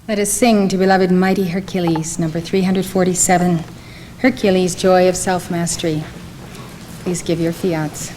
Let us sing to beloved mighty Hercules, number 347, Hercules, Joy of Self-Mastery. Please give your fiats.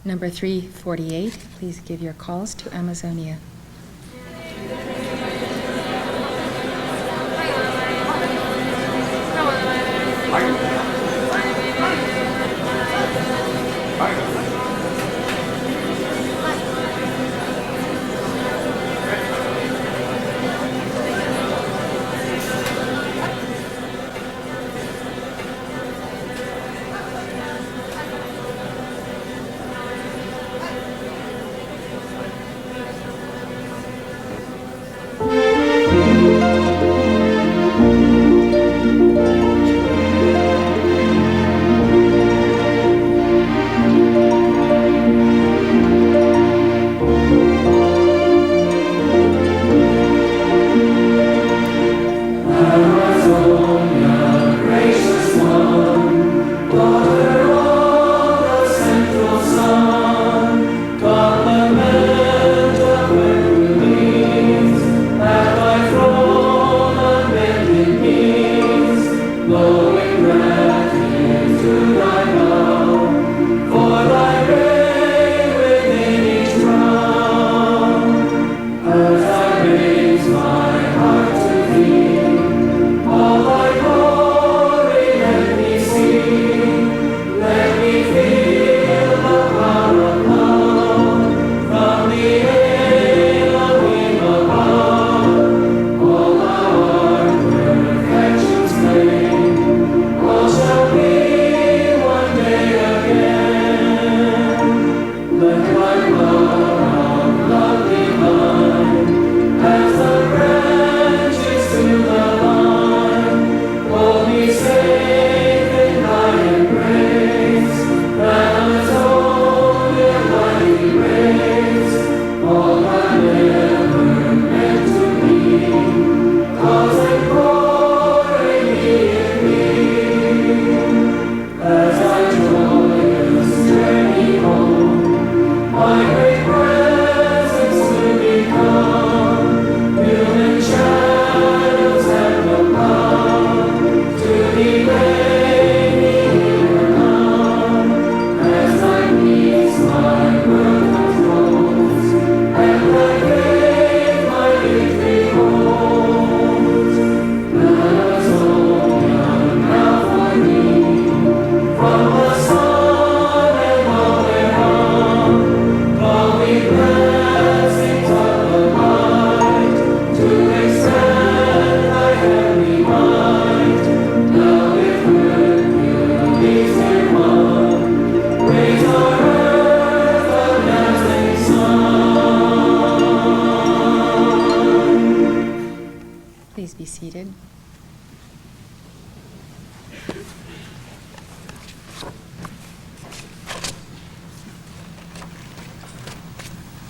Number 348, please give your calls to Amazonia.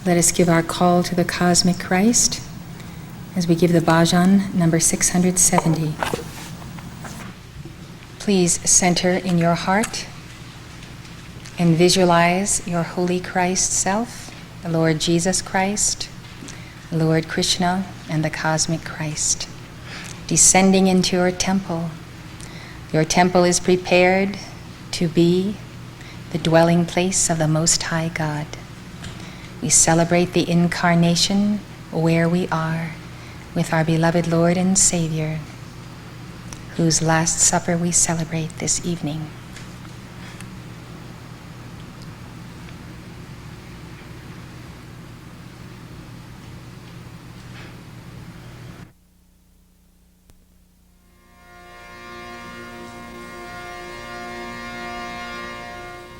Let us give our call to the cosmic Christ as we give the bhajan number 670. Please center in your heart and visualize your holy Christ self, the Lord Jesus Christ, Lord Krishna, and the cosmic Christ, descending into your temple. Your temple is prepared to be the dwelling place of the Most High God. We celebrate the incarnation where we are with our beloved Lord and Savior, whose Last Supper we celebrate this evening.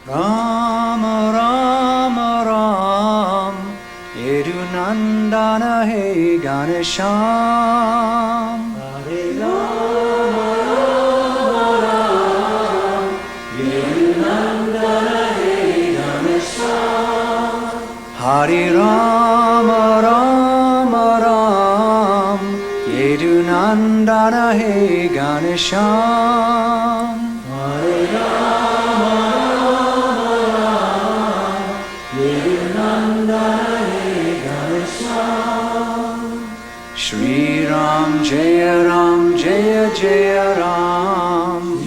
Ram Ram Ram Yedunandana He Ganesham Hare Ram Ram Yedunandana He Ganesham Hare Ram Ram Ram Yedunandana He Ganesham Hare Ram Shri Ram Jaya Ram Jaya Jaya Ram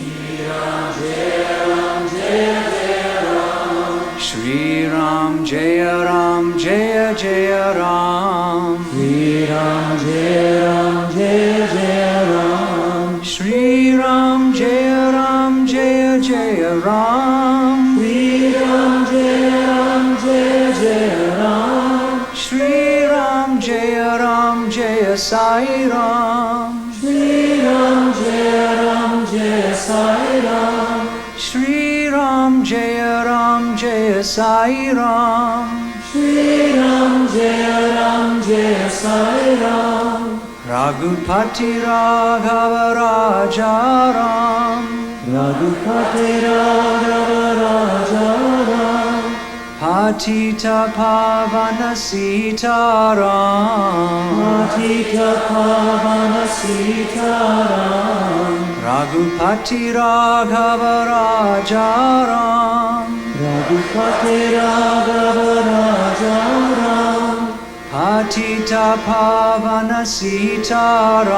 Shri Ram Jaya Ram Jaya Jaya Ram Shri Ram Jaya Ram Jaya Jaya Ram Shri Ram Jaya Ram Jaya Jaya Ram Shri Ram Jaya Ram Jaya Jaya Ram Shri Ram Jaya Ram Jaya Sai Ram Shri Ram Jaya Ram Jaya Sai Ram Shri Ram Jaya Ram Jaya Sai Ram Shri Ram Jaya Ram Jaya Sai Ram Raghupati Raghava Raja Ram Raghupati Raghava Raja Ram Patita Pavana Sitaram Patita Pavana Sitaram Raghupati Raghava Raja Ram Raghupati Raghava Raja Ram Patita Pavana Sitaram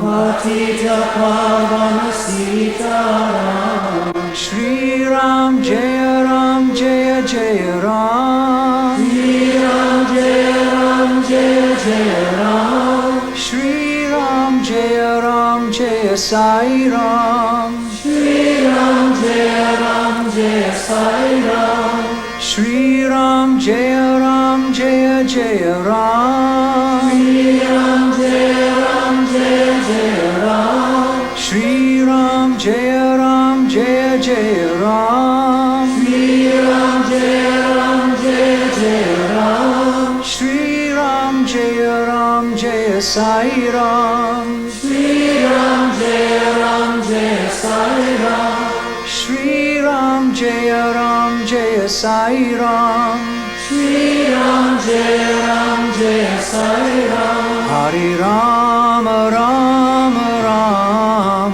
Patita Pavana Sitaram Shri Ram Jaya Ram Jaya Jaya Ram Shri Ram Jaya Ram Jaya Jaya Ram Shri Ram Jaya Ram Jaya Sai Ram Shri Ram Jaya Ram Jaya Sai Ram Shri Ram Jaya Ram Jaya Jaya Ram Shri Ram Jaya Ram Jaya Jaya Ram Shri Ram Jaya Ram Jaya Jaya Ram Shri Ram Jaya Ram Jaya Jaya Ram Shri Ram Jaya Ram Jaya Sai Ram Shri Ram Jaya Ram Jaya Sai Ram Shri Ram Jaya Ram Jaya Sai Ram Shri Ram Jaya Ram Jaya Sai Ram Hare Ram Ram Ram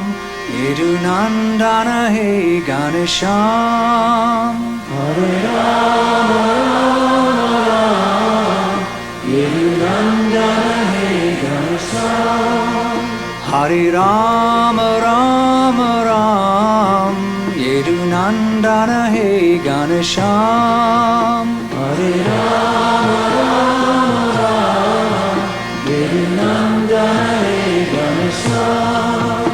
Yedunandana He Ganesham Hare Ram Ram Yedunandana He Ganesham Hare Ram Ram Ram Yedunandana He Ganesham Hare Ram Ram Yedunandana He Ganesham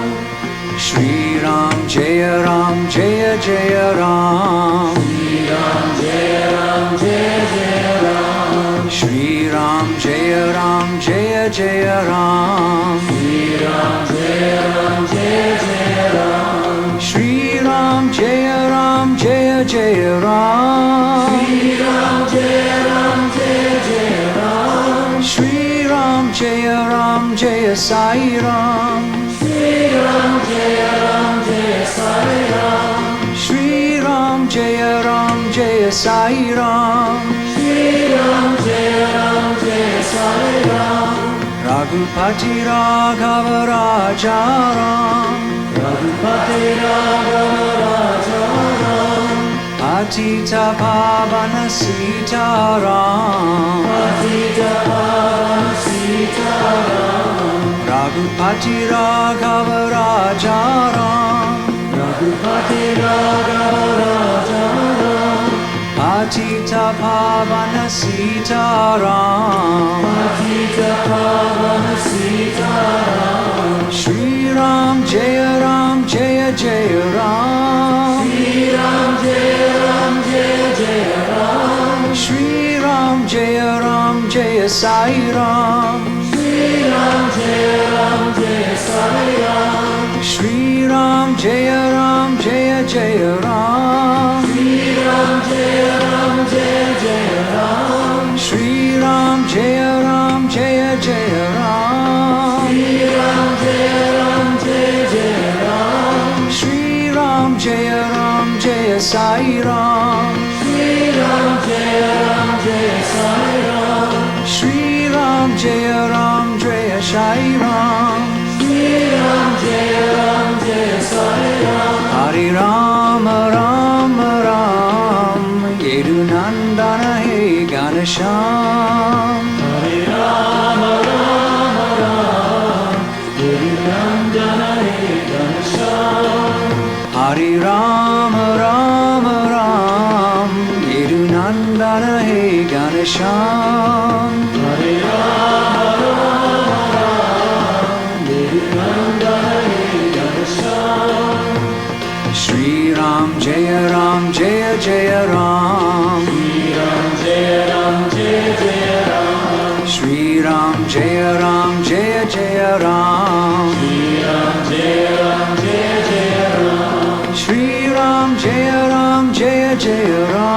Shri Ram Jaya Ram Jaya Jaya Ram Shri Ram Jaya Ram Jaya Jaya Ram Shri Ram Jaya Ram Jaya Jaya Ram Shri Ram Jaya Ram Jaya Jaya Ram Shri Ram Jaya Ram Jaya Jaya Ram Shri Ram Jaya Ram Jaya Jaya Ram Shri Ram Jaya Ram Jaya Sai Ram Shri Ram Jaya Ram Jaya Sai Ram Shri Ram Jaya Ram Jaya Sai Ram Shri Ram Raghupati Raghava Raja Ram, Raghupati Raghava Raja Ram, Patita Pavana Sita Ram, Patita Pavana Sita Ram, Raghupati Raghava Raja Ram, Raghupati Raghava Raja Ram, Patita Pavana Sita Ram, Patita Pavana Sita Ram, Shri Ram Jaya Ram Jaya Jaya Ram, Shri Ram Jaya Ram Jaya Jaya Ram, Shri Ram Jaya Ram Jaya Sai Ram, Shri Ram Jaya Ram Jaya Sai Ram, Shri Ram Jaya Ram Jaya Jaya Ram, Shri Ram Jaya Ram Jaya Jaya Ram, Shri Ram Jaya Ram Jaya Jaya Ram, Shri Ram Jaya Ram Jaya Jaya Ram, Shri Ram Jaya Ram Jaya Sai Ram, Shri Ram Jaya Ram Jaya Sai Ram, Shri Ram Jaya Ram Jaya Sai Ram, Shri Ram Jaya Ram Jaya Sai Ram, Hari Ram Ram Ram, Yedu Nandana He Ganesham, Hare Rama Rama Rama, Hare Nandana He Ganesham, Hari Ram Ram Ram, Yedu Nandana He Ganesham, Hare Rama Rama Rama, Hare Nandana He Ganesham, Shri Ram Jaya Ram Jaya Jaya Ram, Shri Ram Jaya Ram Jaya Jaya Ram, Shri Ram Jaya Ram Jaya Jaya Ram, Shri Ram Jaya Ram Jaya Jaya Ram, Shri Ram Jaya Ram Jaya Jaya Ram,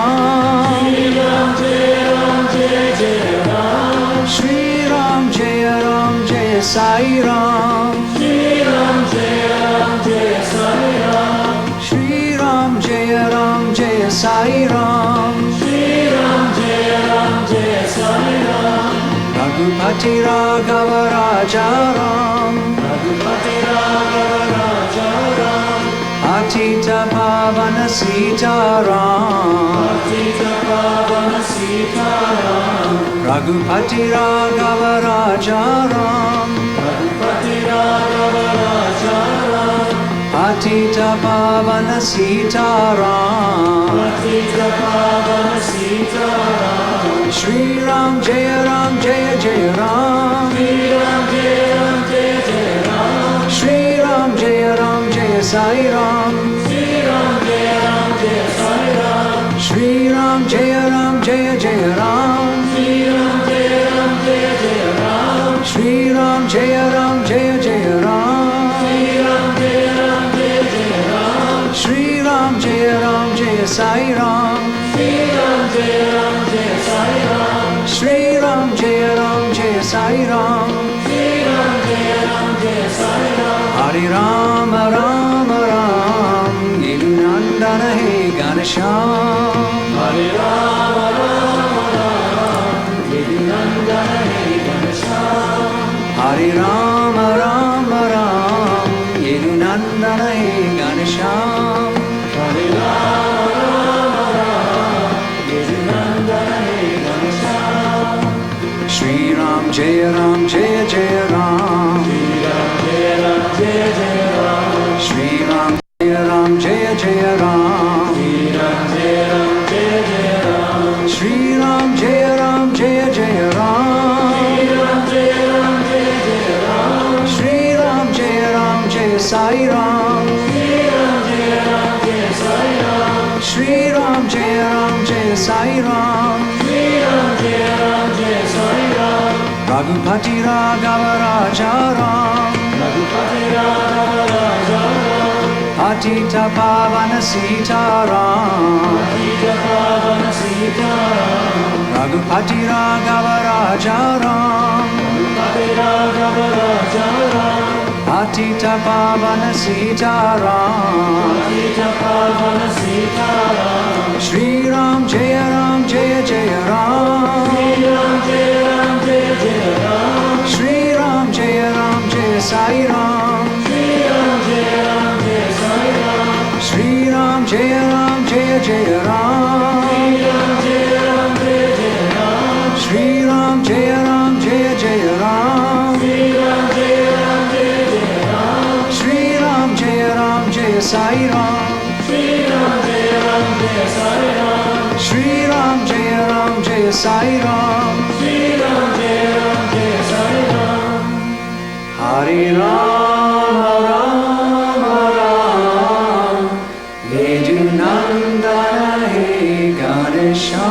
Shri Ram Jaya Ram Jaya Jaya Ram, Shri Ram Jaya Ram Jaya Sai Ram, Shri Ram Jaya Ram Jaya Sai Ram, Shri Ram Jaya Ram Jaya Sai Ram, Shri Ram Jaya Ram Jaya Sai Ram, Raghupati Raghava Raja Ram, Raghupati Raghava Raja Ram, Patita Pavana Sita Ram, Patita Pavana Sita Ram, Raghupati Raghava Raja Ram, Raghupati Raghava Raja Ram, Patita Pavana Sita Ram, Patita Pavana Sita Ram, Shri Ram Jaya Ram Jaya Jaya Ram, Shri Ram Jaya Ram Jaya Jaya Ram, Shri Ram Jaya Ram Jaya Sai Ram, Shri Ram Jaya Ram Jaya Sai Ram, Shri Ram Jaya Ram Jaya Jaya Ram, Shri Ram Jaya Ram Jaya Jaya Ram, Shri Ram Jaya Ram Jaya Jaya Ram, Shri Ram Jaya Ram Jaya Jaya Ram, Shri Ram Jaya Ram Jaya Sai Ram, Shri Ram Jaya Ram Jaya Sai Ram, Shri Ram Jaya Ram Jaya Sai Ram, Shri Ram Jaya Ram Jaya Sai Ram, Hari Ram Ram Ram, Yedu Nandana He Ganesham, Hare Rama Rama Rama, Hare Nandana He Ganesham, Hari Ram Ram Ram, Yedu Nandana He Ganesham, Hare Rama Rama Rama, Hare Nandana He Ganesham, Shri Ram Jaya Ram Jaya Jaya Ram, Shri Ram Jaya Ram Jaya Jaya Ram, Shri Ram Jaya Ram Jaya Jaya Ram, Shri Ram Jaya Ram Jaya Jaya Ram, Shri Ram Jaya Ram Jaya Jaya Ram, Shri Ram Jaya Ram Jaya Jaya Ram, Shri Ram Jaya Ram Jaya Sai Ram, Shri Ram Jaya Ram Jaya Sai Ram, Shri Ram Jaya Ram Jaya Sai Ram, Shri Ram Jaya Ram Jaya Sai Ram, Raghupati Raghava Raja Ram, Raghupati Raghava Raja Ram, Patita Pavana Sita Ram, Patita Pavana Sita Ram, Raghupati Raghava Raja Ram, Raghupati Raghava Raja Ram, Patita Pavana Sita Ram, Patita Pavana Sita Ram, Shri Ram Jaya Ram Jaya Jaya Ram, Shri Ram Jaya Ram Jaya Jaya Ram, Shri Ram Jaya Sai Ram, Shri Ram Jaya Ram Jaya Sai Ram, Shri Ram Jaya Ram Jaya Jaya Ram, Shri Ram Jaya Ram Jaya Jaya Ram, Shri Ram Jaya Ram Jaya Sai Ram, Shri Ram Jaya Ram Jaya Sai Ram, Shri Ram Jaya Ram Jaya Sai Ram, Shri Ram Jaya Ram Jaya Sai Ram. Hare Rama Rama Rama, Yadunandana He Ganesha.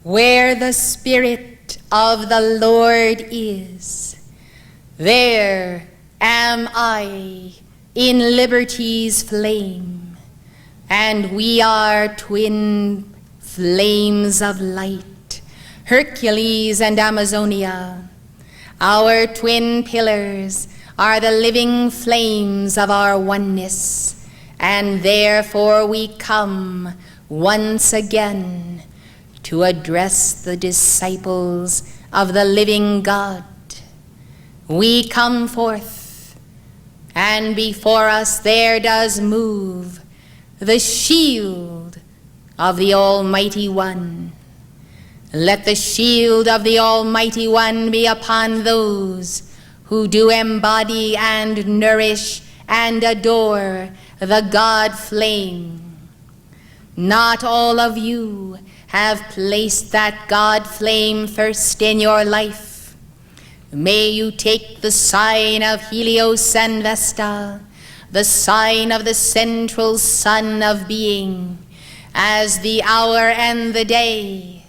Where the Spirit of the Lord is, there am I in liberty's flame, and we are twin flames of light, Hercules and Amazonia. Our twin pillars are the living flames of our oneness, and therefore we come once again to address the disciples of the living God. We come forth, and before us there does move the shield of the Almighty One. Let the shield of the Almighty One be upon those who do embody and nourish and adore the God flame. Not all of you have placed that God flame first in your life. May you take the sign of Helios and Vesta, the sign of the central sun of being, as the hour and the day,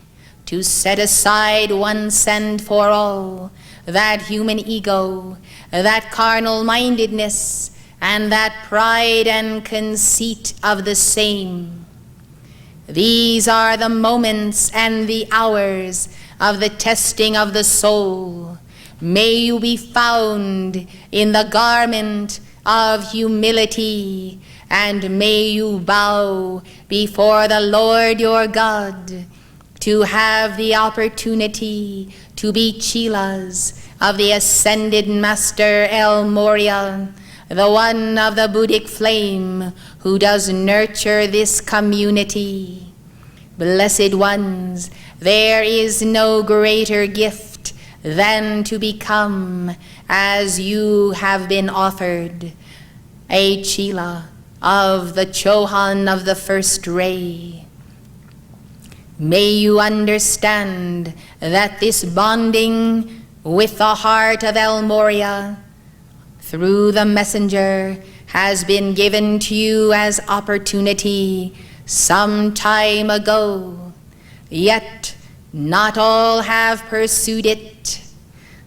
to set aside once and for all that human ego, that carnal mindedness, and that pride and conceit of the same. These are the moments and the hours of the testing of the soul. May you be found in the garment of humility, and may you bow before the Lord your God to have the opportunity to be chelas of the ascended Master El Moria, the one of the Buddhic flame who does nurture this community. Blessed ones, there is no greater gift than to become, as you have been offered, a chela of the Chohan of the first ray. May you understand that this bonding with the heart of El Moria through the messenger has been given to you as opportunity some time ago, yet not all have pursued it.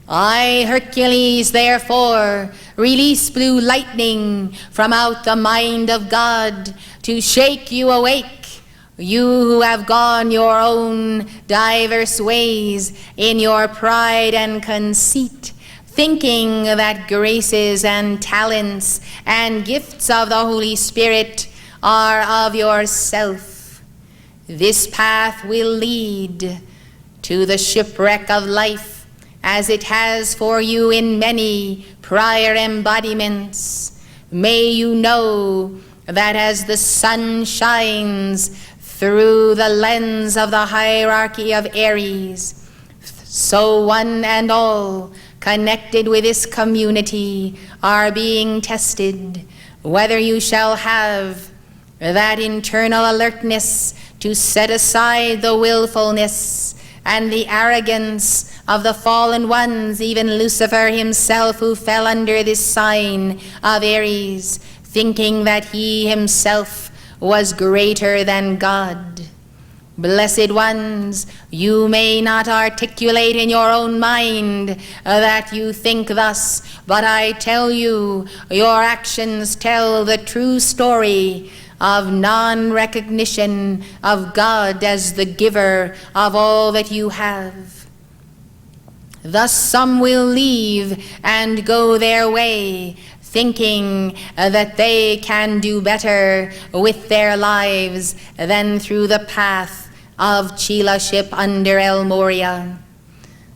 I, Hercules, therefore, release blue lightning from out the mind of God to shake you awake, you who have gone your own diverse ways in your pride and conceit, thinking that graces and talents and gifts of the Holy Spirit are of yourself. This path will lead to the shipwreck of life, as it has for you in many prior embodiments. May you know that as the sun shines through the lens of the hierarchy of Aries, so one and all connected with this community are being tested, whether you shall have that internal alertness to set aside the willfulness and the arrogance of the fallen ones, even Lucifer himself, who fell under this sign of Aries, thinking that he himself was greater than God. Blessed ones, you may not articulate in your own mind that you think thus, but I tell you, your actions tell the true story of non-recognition of God as the giver of all that you have. Thus some will leave and go their way, thinking that they can do better with their lives than through the path of chelaship under El Moria.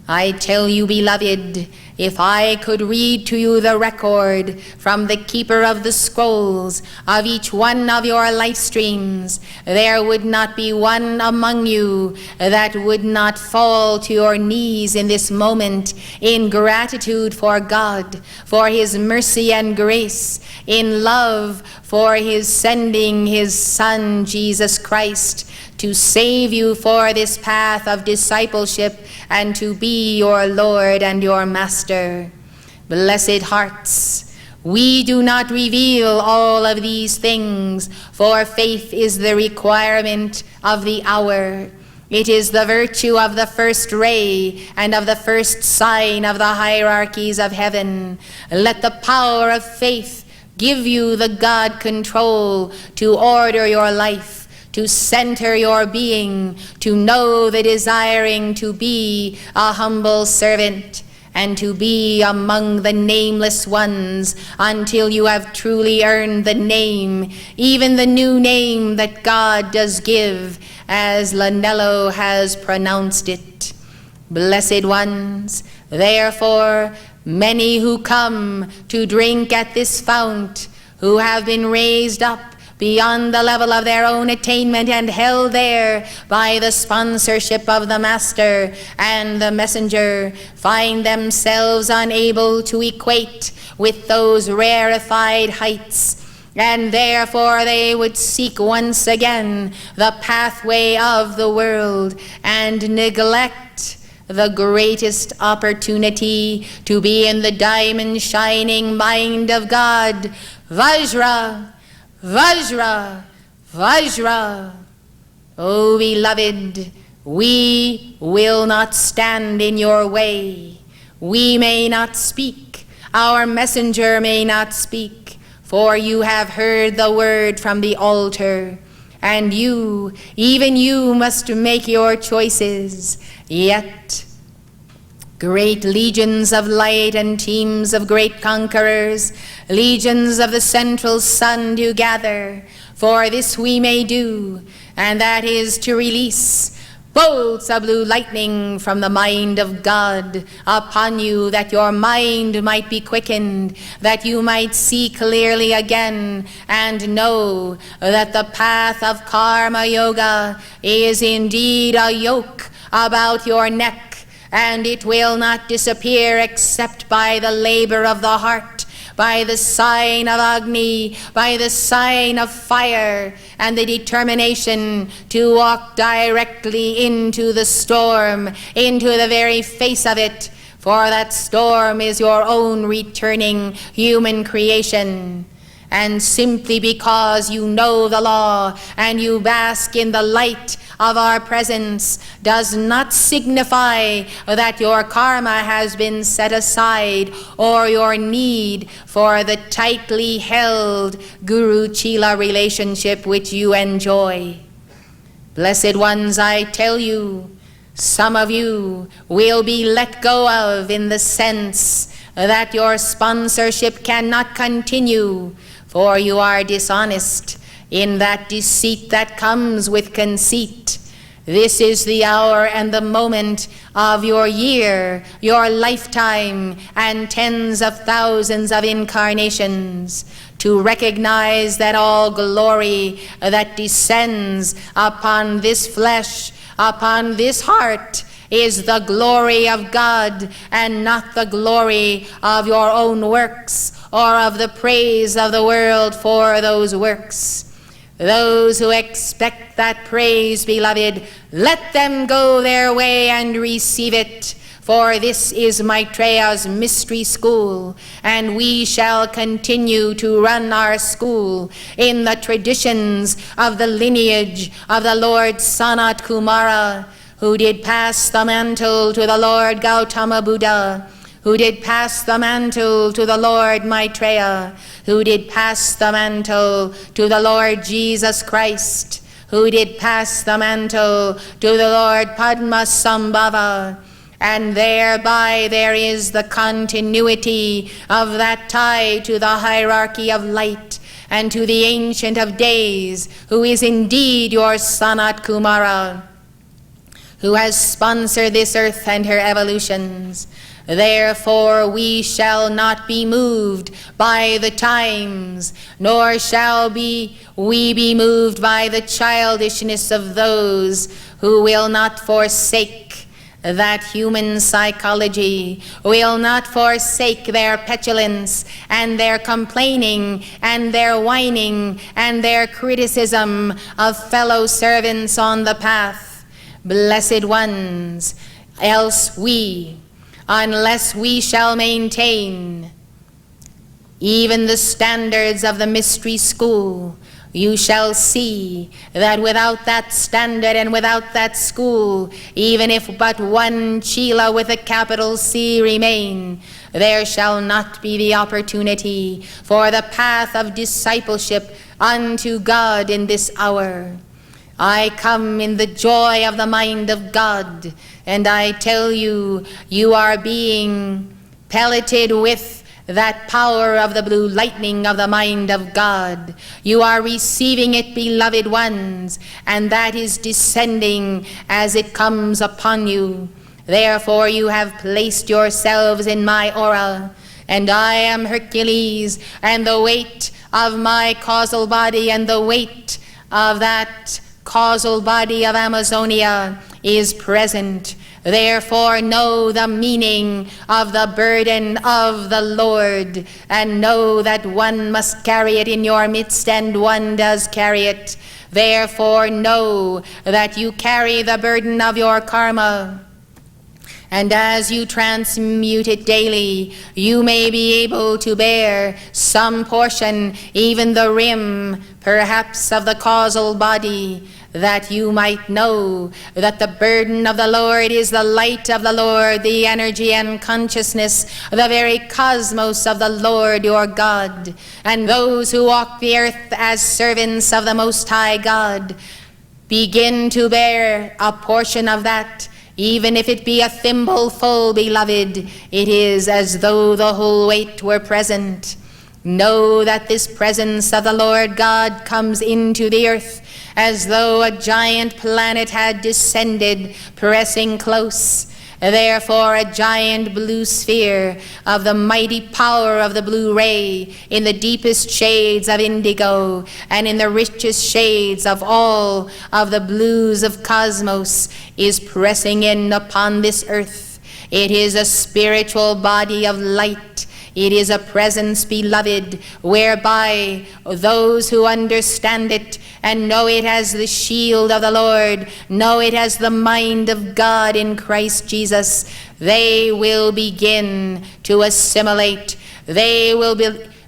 I tell you, beloved, if I could read to you the record from the keeper of the scrolls of each one of your life streams, there would not be one among you that would not fall to your knees in this moment in gratitude for God, for his mercy and grace, in love for his sending his Son, Jesus Christ, to save you for this path of discipleship and to be your Lord and your Master. Blessed hearts, we do not reveal all of these things, for faith is the requirement of the hour. It is the virtue of the first ray and of the first sign of the hierarchies of heaven. Let the power of faith give you the God control to order your life, to center your being, to know the desiring to be a humble servant, and to be among the nameless ones until you have truly earned the name, even the new name that God does give, as Lanello has pronounced it. Blessed ones, therefore, many who come to drink at this fount, who have been raised up beyond the level of their own attainment and held there by the sponsorship of the Master and the Messenger, find themselves unable to equate with those rarefied heights, and therefore they would seek once again the pathway of the world and neglect the greatest opportunity to be in the diamond shining mind of God. Vajra, Vajra, Vajra. O beloved, we will not stand in your way. We may not speak, our messenger may not speak, for you have heard the word from the altar, and you, even you, must make your choices. Yet great legions of light and teams of great conquerors, legions of the central sun do gather, for this we may do, and that is to release bolts of blue lightning from the mind of God upon you, that your mind might be quickened, that you might see clearly again and know that the path of Karma Yoga is indeed a yoke about your neck, and it will not disappear except by the labor of the heart, by the sign of Agni, by the sign of fire, and the determination to walk directly into the storm, into the very face of it, for that storm is your own returning human creation. And simply because you know the law and you bask in the light of our presence does not signify that your karma has been set aside or your need for the tightly held Guru Chila relationship which you enjoy. Blessed ones, I tell you, some of you will be let go of in the sense that your sponsorship cannot continue, for you are dishonest in that deceit that comes with conceit. This is the hour and the moment of your year, your lifetime, and tens of thousands of incarnations, to recognize that all glory that descends upon this flesh, upon this heart, is the glory of God and not the glory of your own works or of the praise of the world for those works. Those who expect that praise, beloved, let them go their way and receive it, for this is Maitreya's mystery school, and we shall continue to run our school in the traditions of the lineage of the Lord Sanat Kumara, who did pass the mantle to the Lord Gautama Buddha, who did pass the mantle to the Lord Maitreya, who did pass the mantle to the Lord Jesus Christ, who did pass the mantle to the Lord Padmasambhava, and thereby there is the continuity of that tie to the hierarchy of light and to the Ancient of Days, who is indeed your Sanat Kumara, who has sponsored this earth and her evolutions. Therefore we shall not be moved by the times, nor shall we be moved by the childishness of those who will not forsake that human psychology, will not forsake their petulance and their complaining and their whining and their criticism of fellow servants on the path. Blessed ones, else we, unless we shall maintain even the standards of the mystery school, you shall see that without that standard and without that school, even if but one Chila with a capital C remain, there shall not be the opportunity for the path of discipleship unto God in this hour. I come in the joy of the mind of God, and I tell you, you are being pelleted with that power of the blue lightning of the mind of God. You are receiving it, beloved ones, and that is descending as it comes upon you. Therefore you have placed yourselves in my aura, and I am Hercules, and the weight of my causal body and the weight of that causal body of Amazonia is present. Therefore know the meaning of the burden of the Lord, and know that one must carry it in your midst, and one does carry it. Therefore know that you carry the burden of your karma, and as you transmute it daily, you may be able to bear some portion, even the rim, perhaps, of the causal body, that you might know that the burden of the Lord is the light of the Lord, the energy and consciousness, the very cosmos of the Lord your God. And those who walk the earth as servants of the Most High God begin to bear a portion of that. Even if it be a thimbleful, beloved, it is as though the whole weight were present. Know that this presence of the Lord God comes into the earth as though a giant planet had descended, pressing close. Therefore, a giant blue sphere of the mighty power of the blue ray, in the deepest shades of indigo and in the richest shades of all of the blues of cosmos, is pressing in upon this earth. It is a spiritual body of light. It is a presence, beloved, whereby those who understand it and know it as the shield of the Lord, know it as the mind of God in Christ Jesus, they will begin to assimilate. They will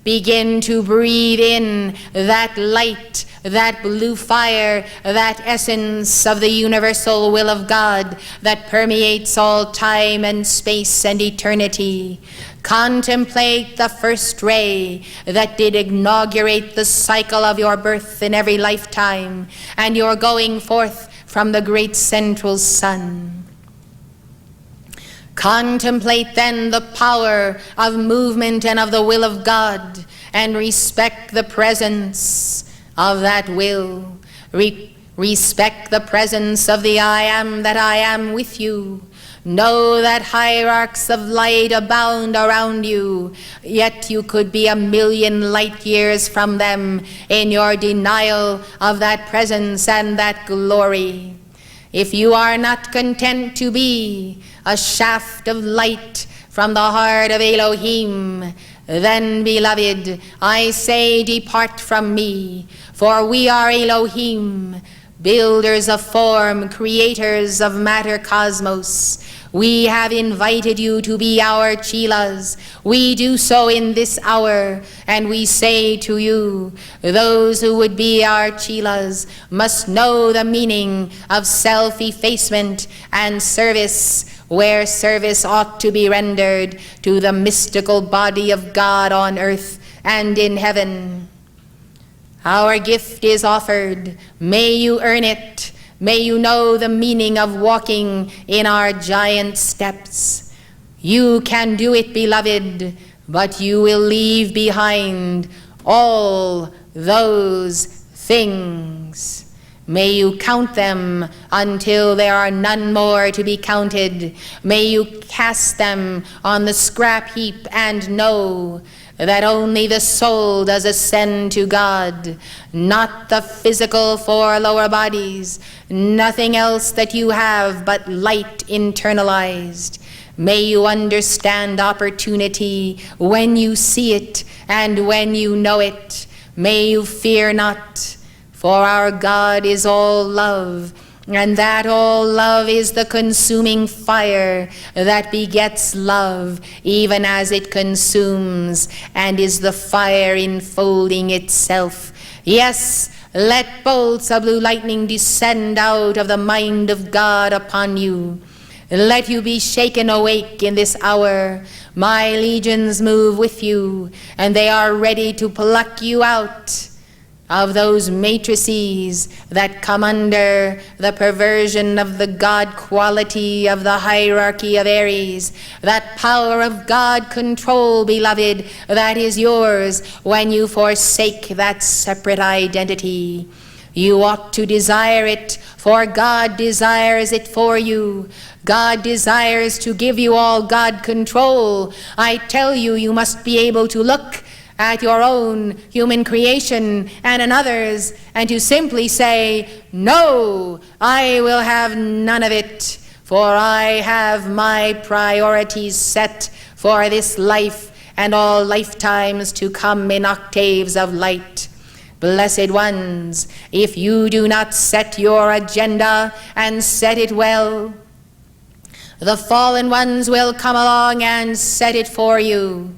begin to breathe in that light, that blue fire, that essence of the universal will of God that permeates all time and space and eternity. Contemplate the first ray that did inaugurate the cycle of your birth in every lifetime, and your going forth from the great central sun. Contemplate then the power of movement and of the will of God, and respect the presence of that will. Respect the presence of the I am that I am with you. Know that hierarchs of light abound around you, yet you could be 1,000,000 light years from them in your denial of that presence and that glory. If you are not content to be a shaft of light from the heart of Elohim, then, beloved, I say, depart from me, for we are Elohim, builders of form, creators of matter cosmos. We have invited you to be our Chilas. We do so in this hour, and we say to you, those who would be our Chilas must know the meaning of self-effacement and service, where service ought to be rendered to the mystical body of God on earth and in heaven. Our gift is offered. May you earn it. May you know the meaning of walking in our giant steps. You can do it, beloved, but you will leave behind all those things. May you count them until there are none more to be counted. May you cast them on the scrap heap and know that only the soul does ascend to God, not the physical four lower bodies, nothing else that you have but light internalized. May you understand opportunity when you see it and when you know it. May you fear not, for our God is all love, and that all love is the consuming fire that begets love, even as it consumes, and is the fire enfolding itself. Yes, let bolts of blue lightning descend out of the mind of God upon you. Let you be shaken awake in this hour. My legions move with you, and they are ready to pluck you out of those matrices that come under the perversion of the God quality of the hierarchy of Aries. That power of God control, beloved, that is yours when you forsake that separate identity. You ought to desire it, for God desires it for you. God desires to give you all God control. I tell you, you must be able to look at your own human creation and another's, and to simply say, no, I will have none of it, for I have my priorities set for this life and all lifetimes to come in octaves of light. Blessed ones, if you do not set your agenda and set it well, the fallen ones will come along and set it for you.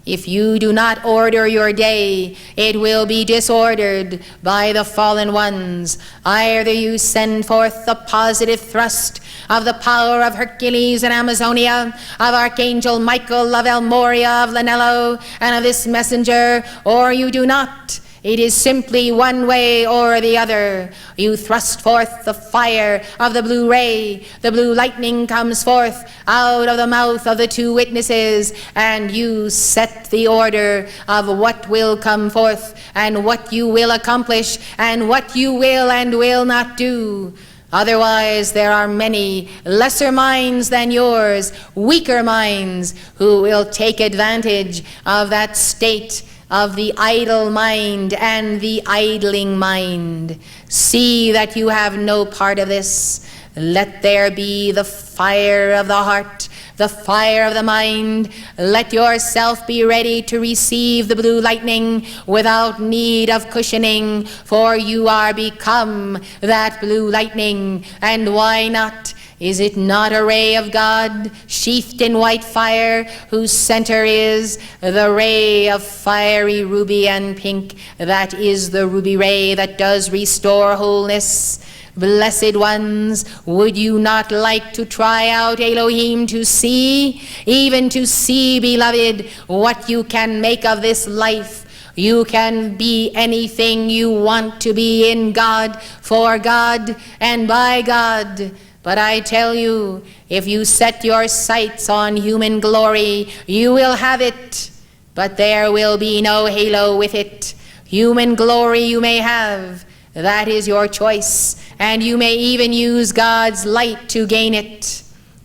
If you do not order your day, it will be disordered by the fallen ones. Either you send forth the positive thrust of the power of Hercules and Amazonia, of Archangel Michael, of El Moria, of Lanello, and of this messenger, or you do not. It is simply one way or the other. You thrust forth the fire of the blue ray. The blue lightning comes forth out of the mouth of the two witnesses, and you set the order of what will come forth and what you will accomplish and what you will and will not do. Otherwise, there are many lesser minds than yours, weaker minds, who will take advantage of that state of the idle mind and the idling mind. See that you have no part of this. Let there be the fire of the heart, the fire of the mind. Let yourself be ready to receive the blue lightning without need of cushioning, for you are become that blue lightning. And why not? Is it not a ray of God, sheathed in white fire, whose center is the ray of fiery ruby and pink? That is the ruby ray that does restore wholeness. Blessed ones, would you not like to try out Elohim to see, even to see, beloved, what you can make of this life? You can be anything you want to be in God, for God, and by God. But I tell you, if you set your sights on human glory, you will have it, but there will be no halo with it. Human glory you may have, that is your choice, and you may even use God's light to gain it.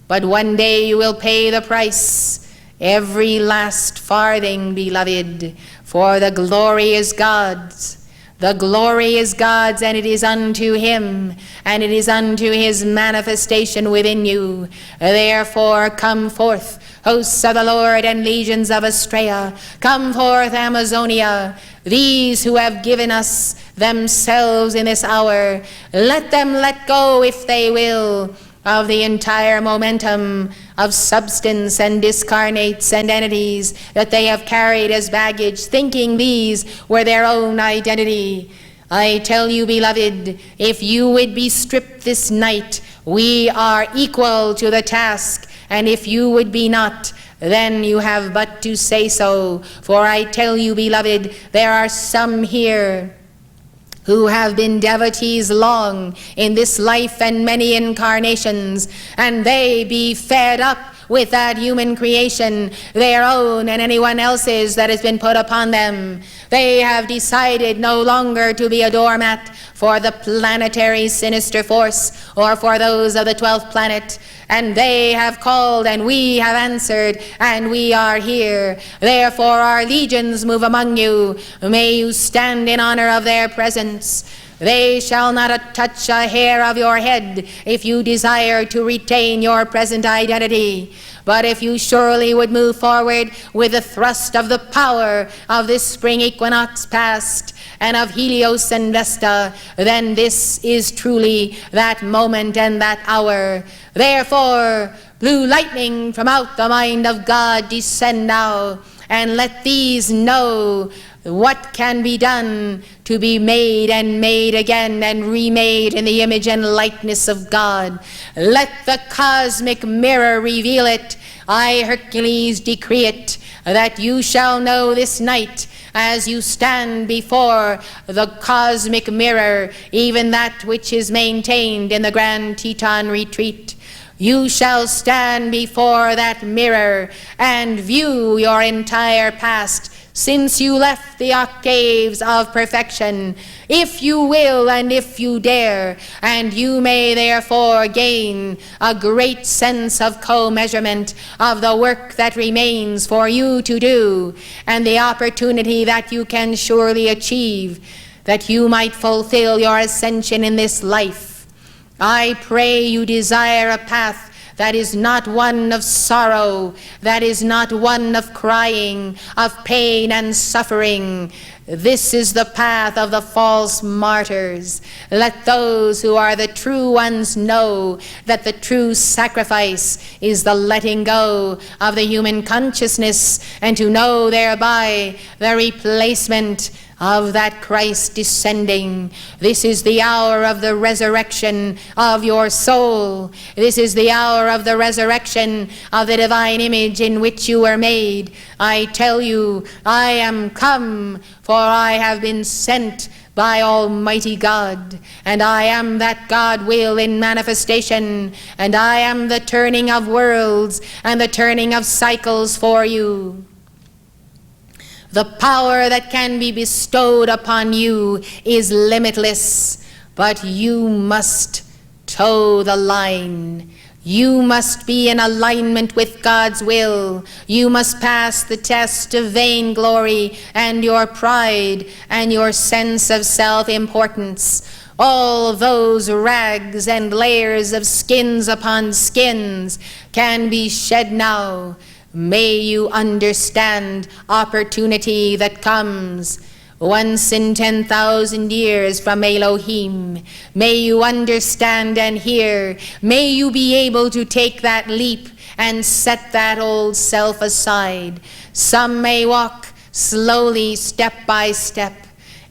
But one day you will pay the price, every last farthing, beloved, for the glory is God's. The glory is God's, and it is unto him, and it is unto his manifestation within you. Therefore come forth, hosts of the Lord and legions of Astrea. Come forth, Amazonia, these who have given us themselves in this hour. Let them let go, if they will, of the entire momentum of substance and discarnates and entities that they have carried as baggage, thinking these were their own identity. I tell you, beloved, if you would be stripped this night, we are equal to the task, and if you would be not, then you have but to say so. For I tell you, beloved, there are some here who have been devotees long in this life and many incarnations, and they be fed up with that human creation, their own and anyone else's that has been put upon them. They have decided no longer to be a doormat for the planetary sinister force or for those of the 12th planet. And they have called, and we have answered, and we are here. Therefore our legions move among you. May you stand in honor of their presence. They shall not touch a hair of your head if you desire to retain your present identity. But if you surely would move forward with the thrust of the power of this spring equinox past and of Helios and Vesta, then this is truly that moment and that hour. Therefore, blue lightning from out the mind of God, descend now and let these know what can be done to be made and made again and remade in the image and likeness of God. Let the cosmic mirror reveal it. I, Hercules, decree it, that you shall know this night, as you stand before the cosmic mirror, even that which is maintained in the Grand Teton Retreat. You shall stand before that mirror and view your entire past since you left the octaves of perfection, if you will and if you dare, and you may therefore gain a great sense of co-measurement of the work that remains for you to do, and the opportunity that you can surely achieve, that you might fulfill your ascension in this life. I pray you desire a path that is not one of sorrow, that is not one of crying, of pain and suffering. This is the path of the false martyrs. Let those who are the true ones know that the true sacrifice is the letting go of the human consciousness, and to know thereby the replacement of that Christ descending. This is the hour of the resurrection of your soul. This is the hour of the resurrection of the divine image in which you were made. I tell you, I am come, for I have been sent by Almighty God, and I am that God will in manifestation, and I am the turning of worlds and the turning of cycles for you. The power that can be bestowed upon you is limitless, but you must toe the line. You must be in alignment with God's will. You must pass the test of vainglory and your pride and your sense of self-importance. All those rags and layers of skins upon skins can be shed now. May you understand opportunity that comes once in 10,000 years from Elohim. May you understand and hear. May you be able to take that leap and set that old self aside. Some may walk slowly, step by step,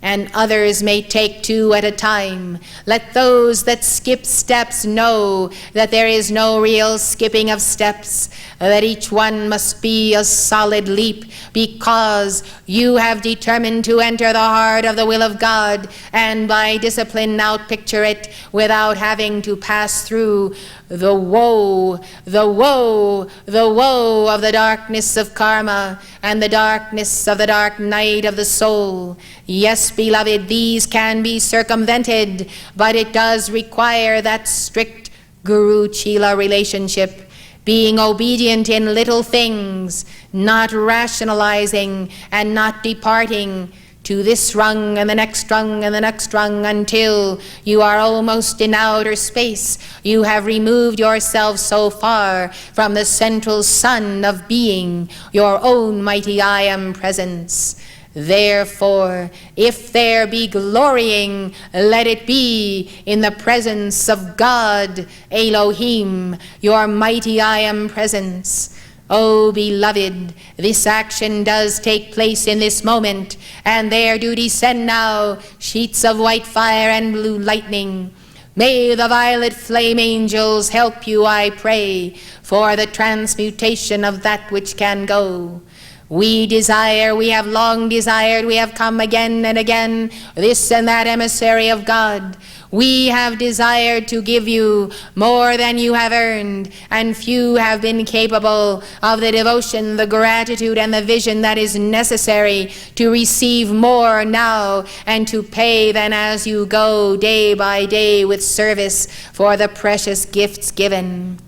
and others may take two at a time. Let those that skip steps know that there is no real skipping of steps, that each one must be a solid leap, because you have determined to enter the heart of the will of God, and by discipline outpicture it without having to pass through the woe, the woe, the woe of the darkness of karma and the darkness of the dark night of the soul. Yes, beloved, these can be circumvented, but it does require that strict Guru-Chela relationship, being obedient in little things, not rationalizing and not departing to this rung and the next rung and the next rung until you are almost in outer space. You have removed yourself so far from the central sun of being, your own mighty I am presence. Therefore, if there be glorying, let it be in the presence of God, Elohim, your mighty I am presence. Oh, beloved, this action does take place in this moment, and there do descend now sheets of white fire and blue lightning. May the violet flame angels help you, I pray, for the transmutation of that which can go. We desire, we have long desired, we have come again and again, this and that emissary of God. We have desired to give you more than you have earned, and few have been capable of the devotion, the gratitude, and the vision that is necessary to receive more now and to pay then as you go day by day with service for the precious gifts given.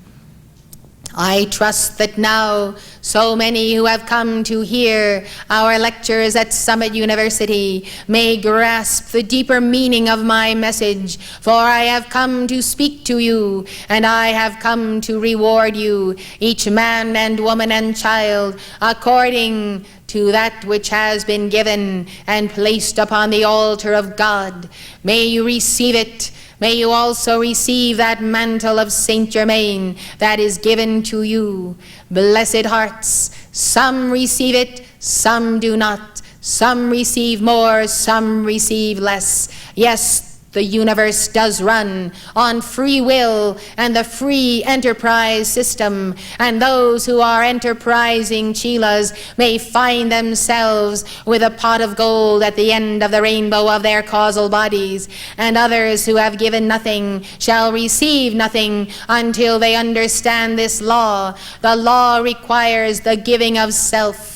I trust that now so many who have come to hear our lectures at Summit University may grasp the deeper meaning of my message, for I have come to speak to you, and I have come to reward you, each man and woman and child, according to that which has been given and placed upon the altar of God. May you receive it. May you also receive that mantle of Saint Germain that is given to you. Blessed hearts, some receive it, some do not. Some receive more, some receive less. Yes, the universe does run on free will and the free enterprise system, and those who are enterprising chelas may find themselves with a pot of gold at the end of the rainbow of their causal bodies, and others who have given nothing shall receive nothing until they understand this law. The law requires the giving of self.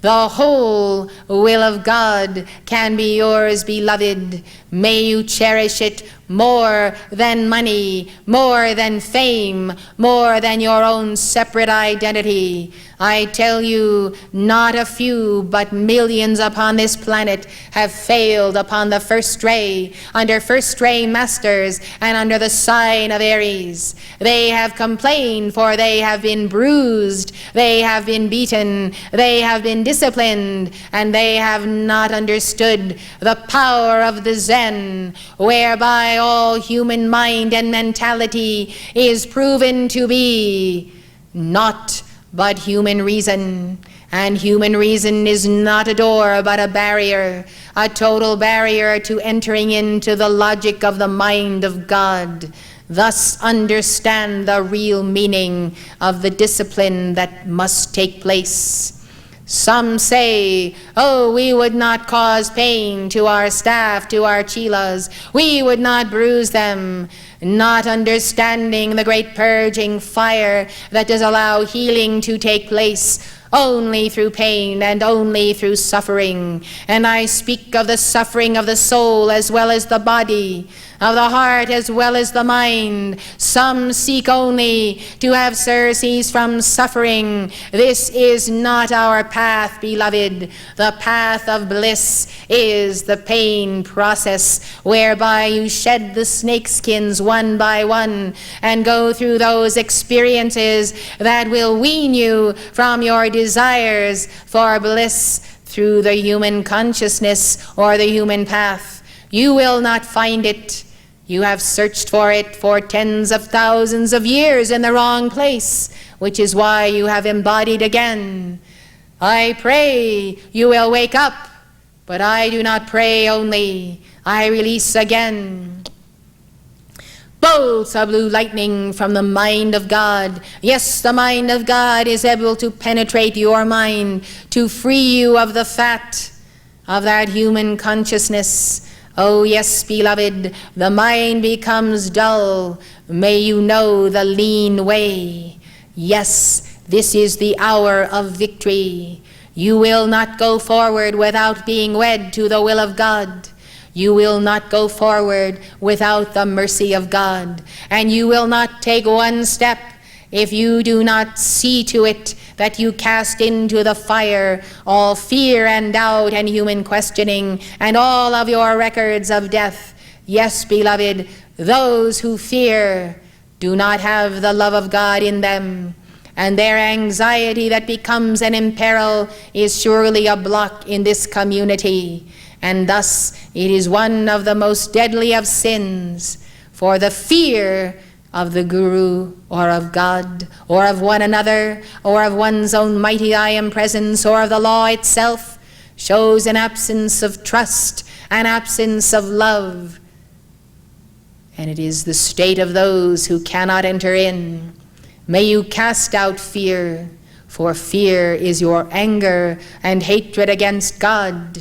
The whole will of God can be yours, beloved. May you cherish it more than money, more than fame, more than your own separate identity. I tell you, not a few, but millions upon this planet have failed upon the first ray, under first ray masters, and under the sign of Aries. They have complained, for they have been bruised, they have been beaten, they have been disciplined, and they have not understood the power of the Zen, whereby all human mind and mentality is proven to be naught but human reason. And human reason is not a door but a barrier, a total barrier to entering into the logic of the mind of God. Thus understand the real meaning of the discipline that must take place. Some say, oh, we would not cause pain to our staff, to our chelas. We would not bruise them, not understanding the great purging fire that does allow healing to take place only through pain and only through suffering. And I speak of the suffering of the soul as well as the body, of the heart as well as the mind. Some seek only to have surcease from suffering. This is not our path, beloved. The path of bliss is the pain process, whereby you shed the snakeskins one by one and go through those experiences that will wean you from your desires for bliss through the human consciousness or the human path. You will not find it. You have searched for it for tens of thousands of years in the wrong place, which is why you have embodied again. I pray you will wake up, but I do not pray only. I release again bolts of blue lightning from the mind of God. Yes, the mind of God is able to penetrate your mind, to free you of the fat of that human consciousness. Oh yes, beloved, the mind becomes dull. May you know the lean way. Yes, this is the hour of victory. You will not go forward without being wed to the will of God. You will not go forward without the mercy of God. And you will not take one step if you do not see to it that you cast into the fire all fear and doubt and human questioning and all of your records of death. Yes, beloved, those who fear do not have the love of God in them, and their anxiety that becomes an imperil is surely a block in this community. And thus it is one of the most deadly of sins, for the fear of the Guru, or of God, or of one another, or of one's own mighty I am presence, or of the law itself, shows an absence of trust, an absence of love. And it is the state of those who cannot enter in. May you cast out fear, for fear is your anger and hatred against God,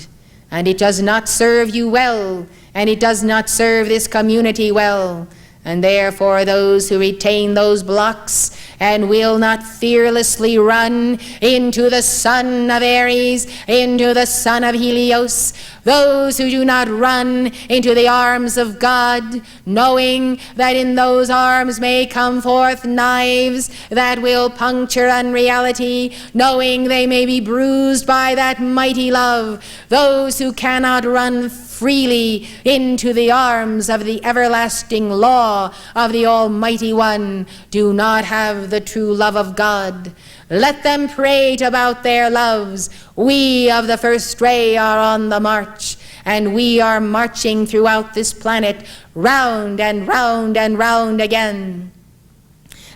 and it does not serve you well, and it does not serve this community well. And therefore those who retain those blocks and will not fearlessly run into the sun of Aries, into the sun of Helios, those who do not run into the arms of God, knowing that in those arms may come forth knives that will puncture unreality, knowing they may be bruised by that mighty love, those who cannot run freely into the arms of the everlasting law of the Almighty One do not have the true love of God. Let them prate about their loves. We of the first ray are on the march, and we are marching throughout this planet round and round and round again.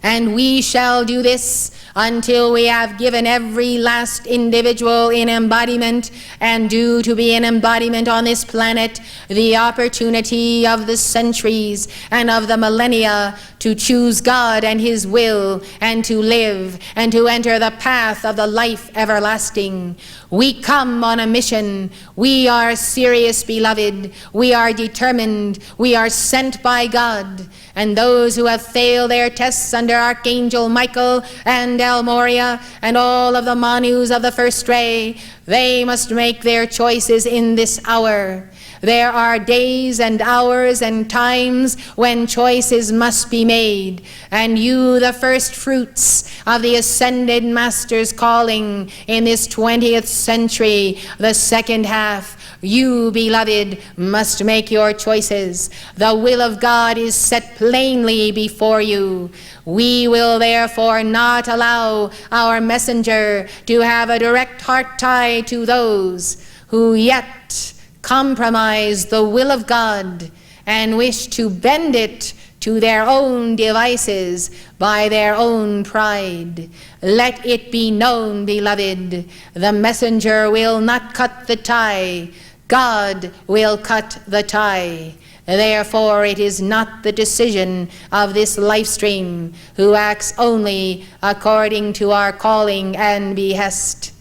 And we shall do this until we have given every last individual in embodiment and due to be an embodiment on this planet the opportunity of the centuries and of the millennia to choose God and His will and to live and to enter the path of the life everlasting. We come on a mission. We are serious, beloved. We are determined. We are sent by God. And those who have failed their tests under Archangel Michael and El Moria and all of the Manus of the first ray, they must make their choices in this hour. There are days and hours and times when choices must be made, and you, the first fruits of the ascended Master's calling in this 20th century, the second half, you, beloved, must make your choices. The will of God is set plainly before you. We will therefore not allow our messenger to have a direct heart tie to those who yet compromise the will of God and wish to bend it to their own devices by their own pride. Let it be known, beloved, the messenger will not cut the tie. God will cut the tie. Therefore, it is not the decision of this life stream who acts only according to our calling and behest.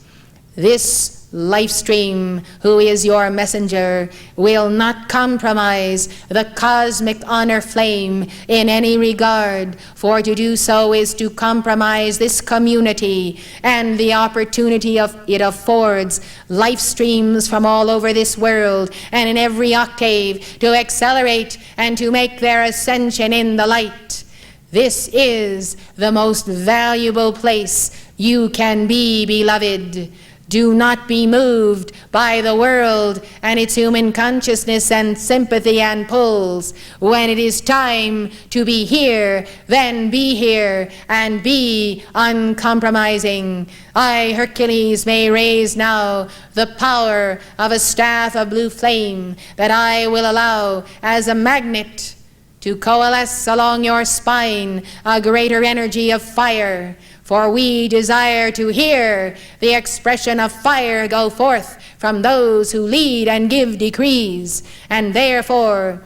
This life stream, who is your messenger, will not compromise the cosmic honor flame in any regard, for to do so is to compromise this community and the opportunity it affords life streams from all over this world and in every octave to accelerate and to make their ascension in the light. This is the most valuable place you can be, beloved. Do not be moved by the world and its human consciousness and sympathy and pulls. When it is time to be here, then be here and be uncompromising. I, Hercules, may raise now the power of a staff of blue flame that I will allow as a magnet to coalesce along your spine a greater energy of fire. For we desire to hear the expression of fire go forth from those who lead and give decrees, and therefore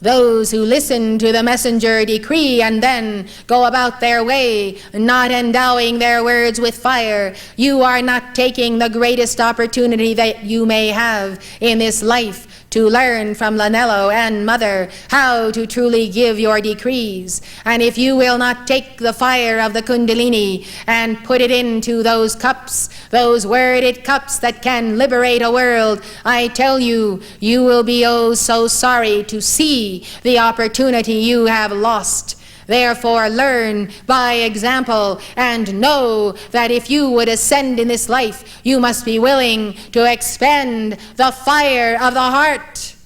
those who listen to the messenger decree and then go about their way, not endowing their words with fire, you are not taking the greatest opportunity that you may have in this life to learn from Lanello and Mother how to truly give your decrees. And if you will not take the fire of the Kundalini and put it into those cups, those worded cups that can liberate a world, I tell you, you will be oh so sorry to see the opportunity you have lost. Therefore, learn by example and know that if you would ascend in this life, you must be willing to expend the fire of the heart.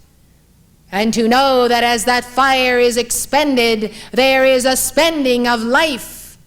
And to know that as that fire is expended, there is a spending of life.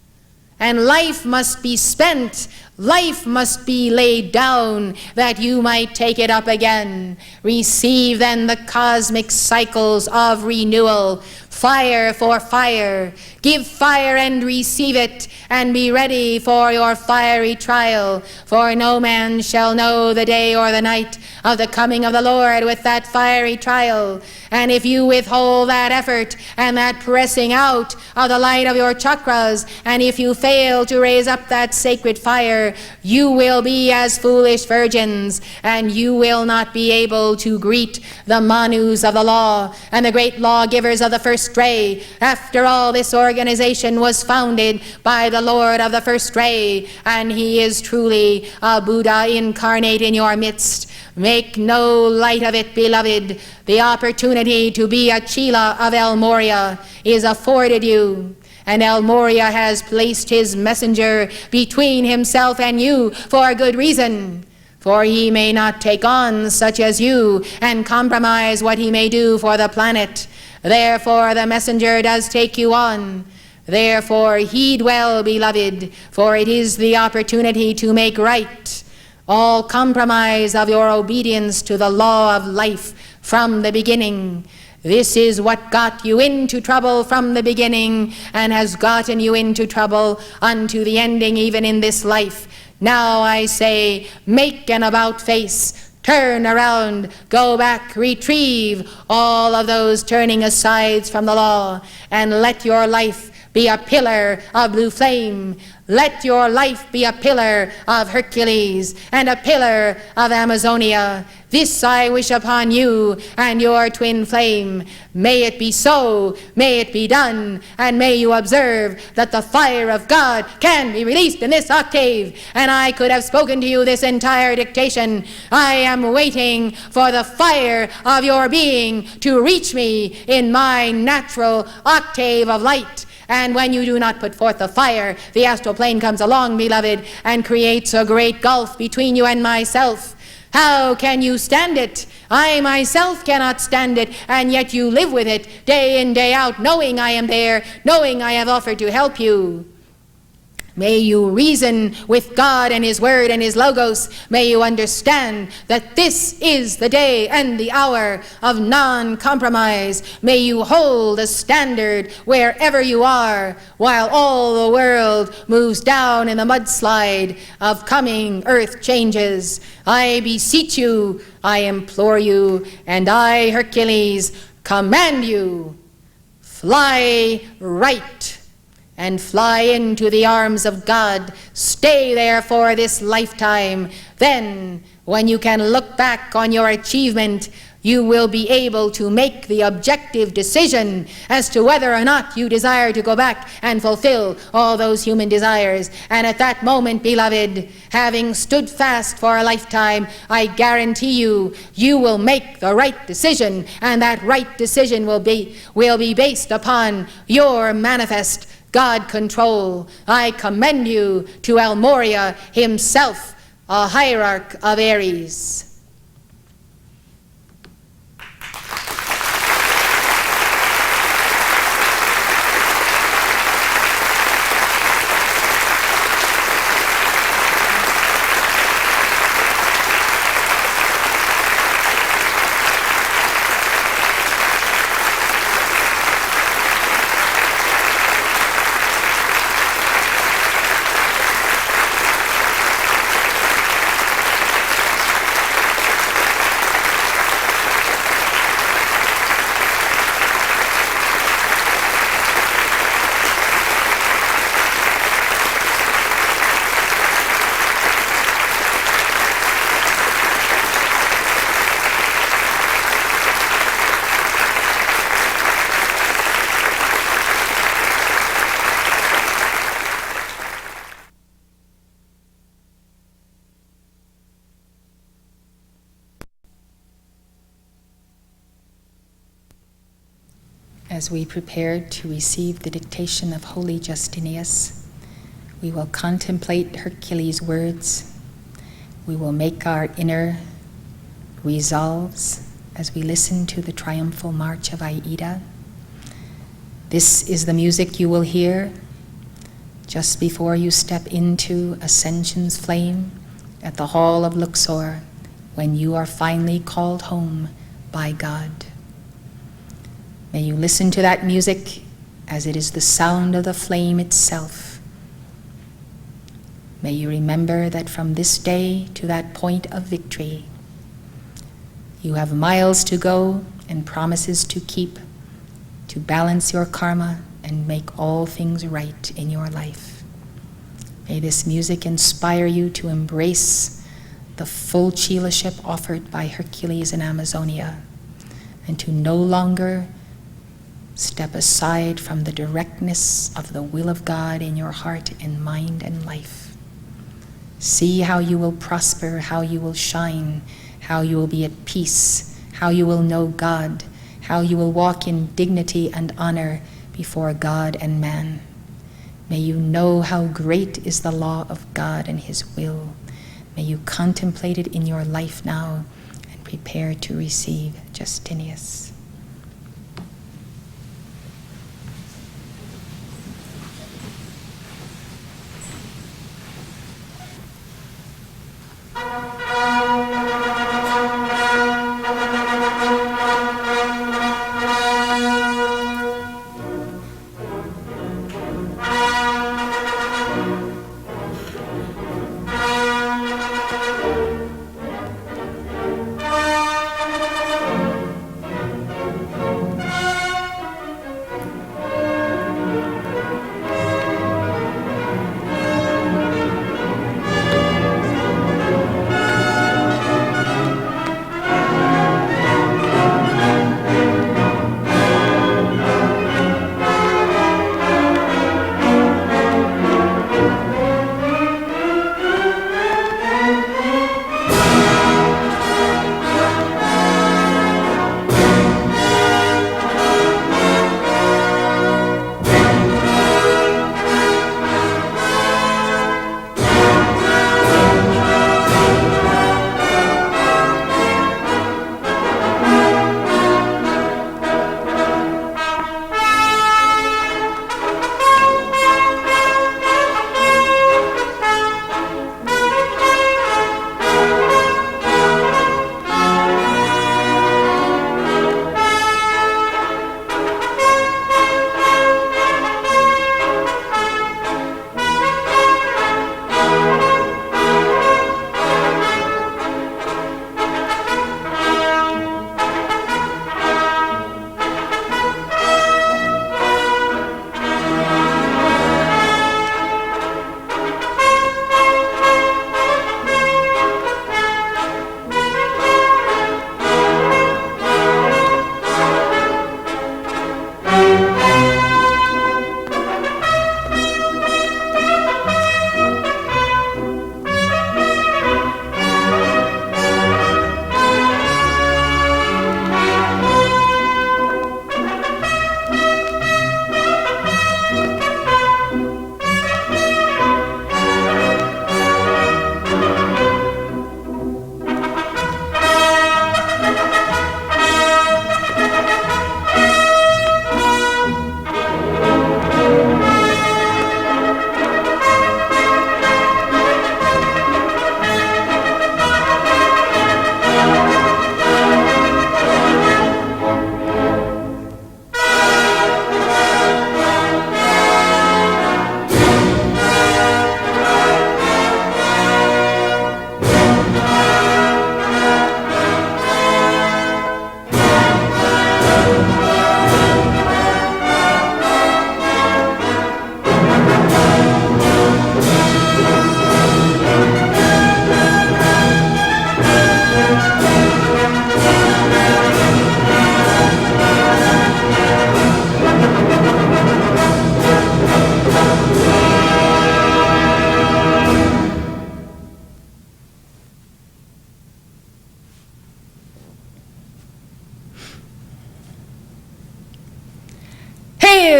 And life must be spent. Life must be laid down that you might take it up again. Receive then the cosmic cycles of renewal. Fire for fire. Give fire and receive it, and be ready for your fiery trial. For no man shall know the day or the night of the coming of the Lord with that fiery trial. And if you withhold that effort and that pressing out of the light of your chakras, and if you fail to raise up that sacred fire, you will be as foolish virgins, and you will not be able to greet the Manus of the law and the great lawgivers of the first ray. After all, this organization was founded by the Lord of the first ray, and he is truly a Buddha incarnate in your midst. Make no light of it, beloved. The opportunity to be a Chela of El Moria is afforded you. And El Moria has placed his messenger between himself and you for a good reason. For he may not take on such as you and compromise what he may do for the planet. Therefore the messenger does take you on. Therefore heed well, beloved, for it is the opportunity to make right all compromise of your obedience to the law of life from the beginning. This is what got you into trouble from the beginning and has gotten you into trouble unto the ending even in this life. Now I say, make an about face, turn around, go back, retrieve all of those turning asides from the law, and let your life be a pillar of blue flame. Let your life be a pillar of Hercules and a pillar of Amazonia. This I wish upon you and your twin flame. May it be so, may it be done, and may you observe that the fire of God can be released in this octave. And I could have spoken to you this entire dictation. I am waiting for the fire of your being to reach me in my natural octave of light. And when you do not put forth the fire, the astral plane comes along, beloved, and creates a great gulf between you and myself. How can you stand it? I myself cannot stand it, and yet you live with it day in, day out, knowing I am there, knowing I have offered to help you. May you reason with God and His Word and His Logos. May you understand that this is the day and the hour of non-compromise. May you hold a standard wherever you are, while all the world moves down in the mudslide of coming earth changes. I beseech you, I implore you, and I, Hercules, command you, fly right. And fly into the arms of God. Stay there for this lifetime. Then, when you can look back on your achievement, you will be able to make the objective decision as to whether or not you desire to go back and fulfill all those human desires. And at that moment, beloved, having stood fast for a lifetime, I guarantee you, you will make the right decision, and that right decision will be based upon your manifest God control. I commend you to Almoria himself, a hierarch of Aries. As we prepare to receive the dictation of Holy Justinius, we will contemplate Hercules' words. We will make our inner resolves as we listen to the triumphal march of Aida. This is the music you will hear just before you step into Ascension's flame at the Hall of Luxor, when you are finally called home by God. May you listen to that music as it is the sound of the flame itself. May you remember that from this day to that point of victory, you have miles to go and promises to keep to balance your karma and make all things right in your life. May this music inspire you to embrace the full chelaship offered by Hercules in Amazonia, and to no longer step aside from the directness of the will of God in your heart and mind and life. See how you will prosper, how you will shine, how you will be at peace, how you will know God, how you will walk in dignity and honor before God and man. May you know how great is the law of God and His will. May you contemplate it in your life now and prepare to receive Justinius.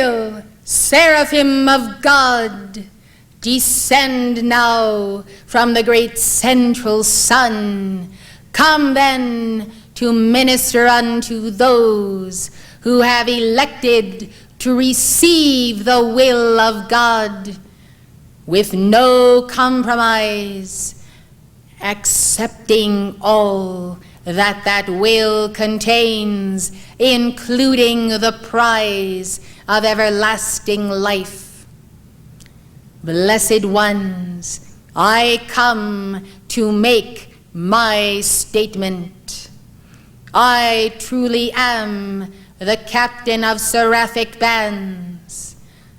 Hail, seraphim of God, descend now from the great central sun. Come then to minister unto those who have elected to receive the will of God with no compromise, accepting all that that will contains, including the prize of everlasting life. Blessed ones, I come to make my statement. I truly am the captain of seraphic bands.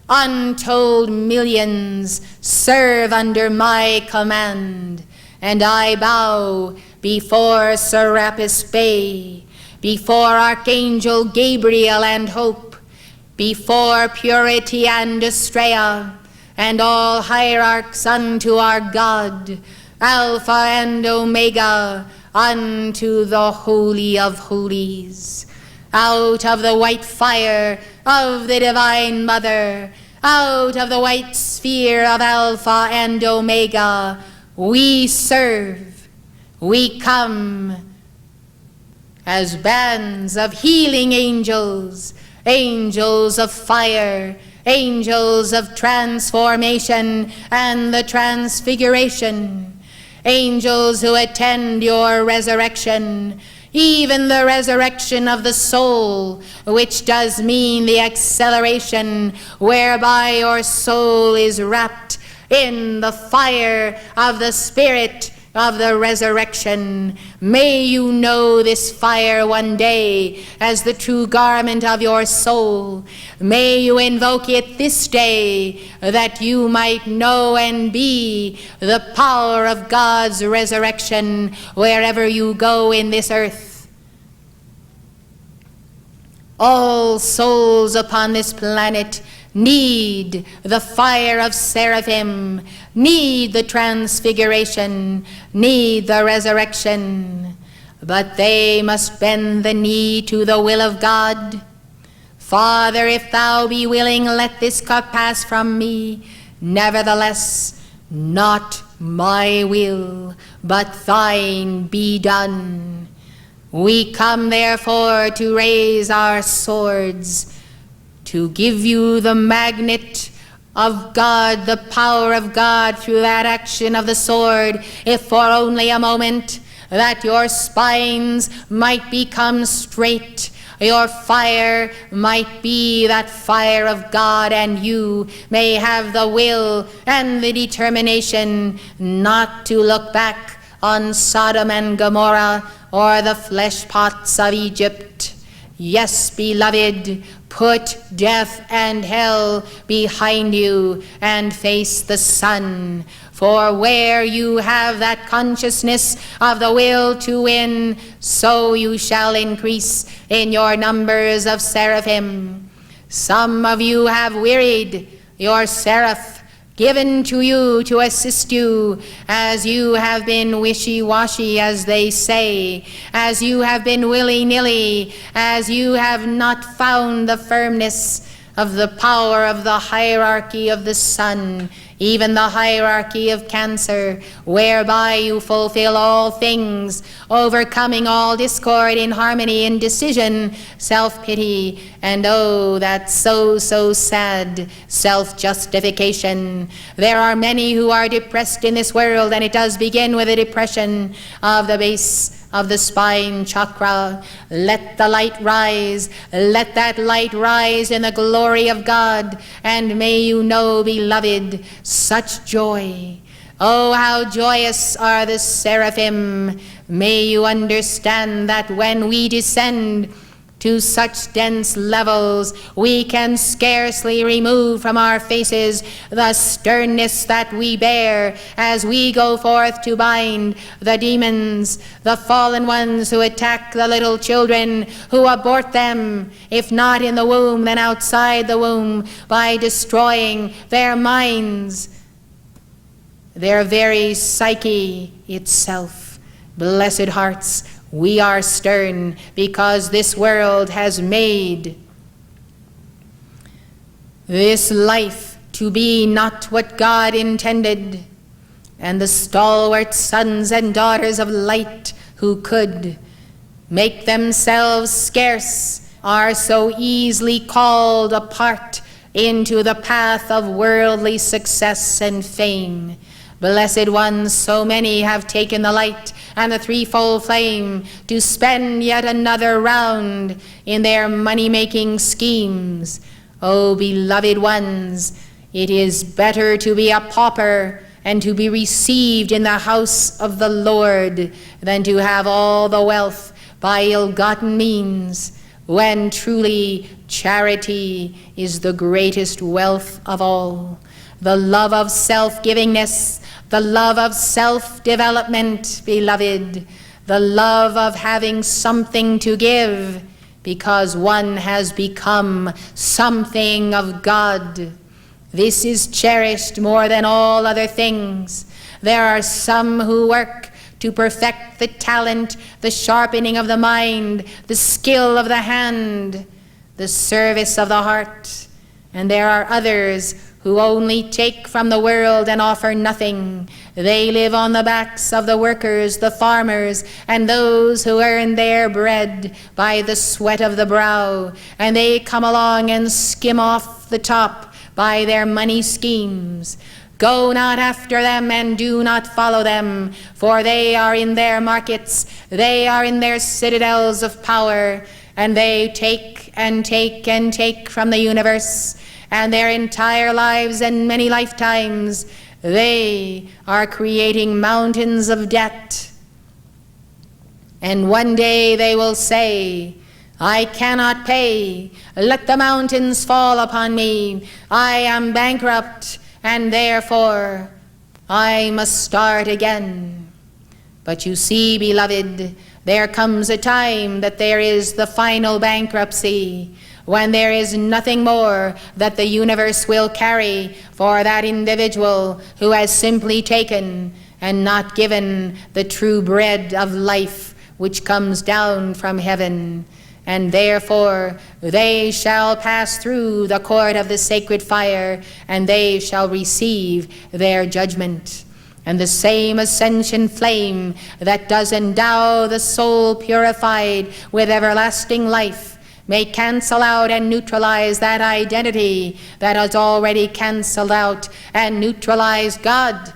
Untold millions serve under my command, and I bow before Serapis Bey, before Archangel Gabriel and Hope, before Purity and Estrella, and all hierarchs unto our God, Alpha and Omega, unto the Holy of Holies. Out of the white fire of the Divine Mother, out of the white sphere of Alpha and Omega, we serve, we come as bands of healing angels, angels of fire, angels of transformation and the transfiguration, angels who attend your resurrection, even the resurrection of the soul, which does mean the acceleration whereby your soul is wrapped in the fire of the Spirit of the resurrection. May you know this fire one day as the true garment of your soul. May you invoke it this day, that you might know and be the power of God's resurrection wherever you go in this earth. All souls upon this planet need the fire of seraphim, need the transfiguration, need the resurrection, but they must bend the knee to the will of God. Father, if thou be willing, let this cup pass from me. Nevertheless, not my will, but thine be done. We come therefore to raise our swords, to give you the magnet of God, the power of God through that action of the sword, if for only a moment, that your spines might become straight, your fire might be that fire of God, and you may have the will and the determination not to look back on Sodom and Gomorrah or the flesh pots of Egypt. Yes, beloved, put death and hell behind you and face the sun. For where you have that consciousness of the will to win, so you shall increase in your numbers of seraphim. Some of you have wearied your seraph given to you to assist you, as you have been wishy-washy, as they say, as you have been willy-nilly, as you have not found the firmness of the power of the hierarchy of the sun, even the hierarchy of Cancer, whereby you fulfill all things, overcoming all discord in harmony, indecision, self-pity, and oh, that's so sad, self-justification. There are many who are depressed in this world, and it does begin with a depression of the base of the spine chakra. Let the light rise. Let that light rise in the glory of God. And may you know, beloved, such joy. Oh, how joyous are the seraphim. May you understand that when we descend to such dense levels, we can scarcely remove from our faces the sternness that we bear as we go forth to bind the demons, the fallen ones who attack the little children, who abort them, if not in the womb, then outside the womb, by destroying their minds, their very psyche itself. Blessed hearts, we are stern because this world has made this life to be not what God intended, and the stalwart sons and daughters of light who could make themselves scarce are so easily called apart into the path of worldly success and fame. Blessed ones, so many have taken the light and the threefold flame to spend yet another round in their money-making schemes. Oh, beloved ones, it is better to be a pauper and to be received in the house of the Lord than to have all the wealth by ill-gotten means, when truly charity is the greatest wealth of all. The love of self-givingness, the love of self-development, beloved, the love of having something to give because one has become something of God. This is cherished more than all other things. There are some who work to perfect the talent, the sharpening of the mind, the skill of the hand, the service of the heart. And there are others who only take from the world and offer nothing. They live on the backs of the workers, the farmers, and those who earn their bread by the sweat of the brow, and they come along and skim off the top by their money schemes. Go not after them and do not follow them, for they are in their markets, they are in their citadels of power, and they take and take and take from the universe, and their entire lives and many lifetimes they are creating mountains of debt. And one day they will say, I cannot pay, let the mountains fall upon me, I am bankrupt, and therefore I must start again. But you see, beloved, there comes a time that there is the final bankruptcy, when there is nothing more that the universe will carry for that individual who has simply taken and not given the true bread of life which comes down from heaven. And therefore they shall pass through the court of the sacred fire, and they shall receive their judgment. And the same ascension flame that does endow the soul purified with everlasting life may cancel out and neutralize that identity that has already canceled out and neutralized God.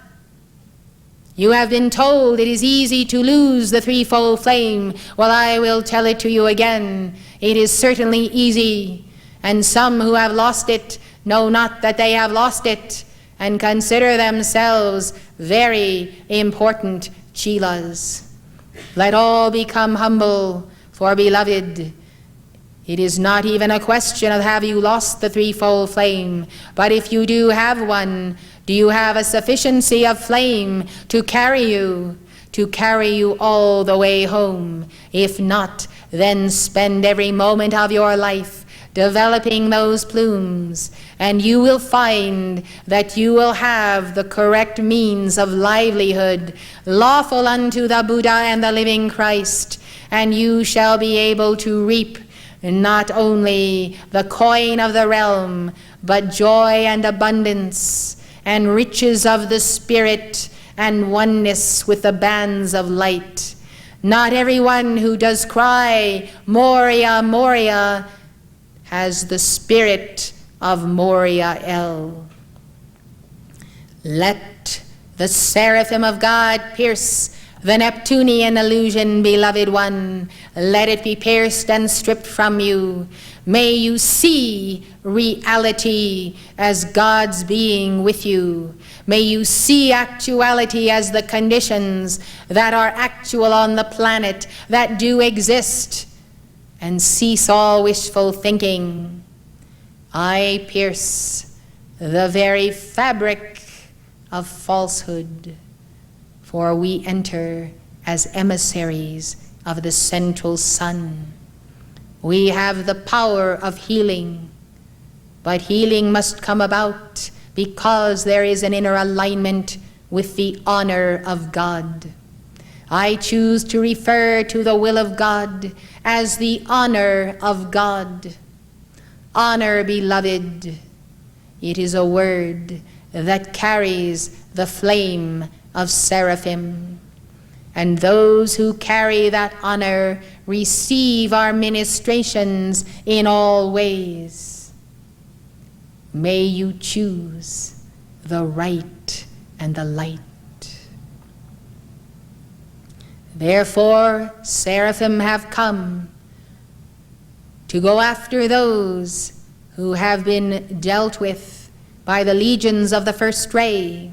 You have been told it is easy to lose the threefold flame. Well, I will tell it to you again. It is certainly easy. And some who have lost it know not that they have lost it and consider themselves very important chelas. Let all become humble, for beloved, it is not even a question of have you lost the threefold flame, but if you do have one, do you have a sufficiency of flame to carry you all the way home? If not, then spend every moment of your life developing those plumes, and you will find that you will have the correct means of livelihood, lawful unto the Buddha and the living Christ, and you shall be able to reap not only the coin of the realm, but joy and abundance, and riches of the Spirit, and oneness with the bands of light. Not everyone who does cry, Moria, Moria, has the spirit of Moria-El. Let the seraphim of God pierce the Neptunian illusion, beloved one. Let it be pierced and stripped from you. May you see reality as God's being with you. May you see actuality as the conditions that are actual on the planet, that do exist, and cease all wishful thinking. I pierce the very fabric of falsehood, for we enter as emissaries of the central sun. We have the power of healing, but healing must come about because there is an inner alignment with the honor of God. I choose to refer to the will of God as the honor of God. Honor, beloved, It is a word that carries the flame of seraphim. And those who carry that honor receive our ministrations in all ways. May you choose the right and the light. Therefore, seraphim have come to go after those who have been dealt with by the legions of the first ray,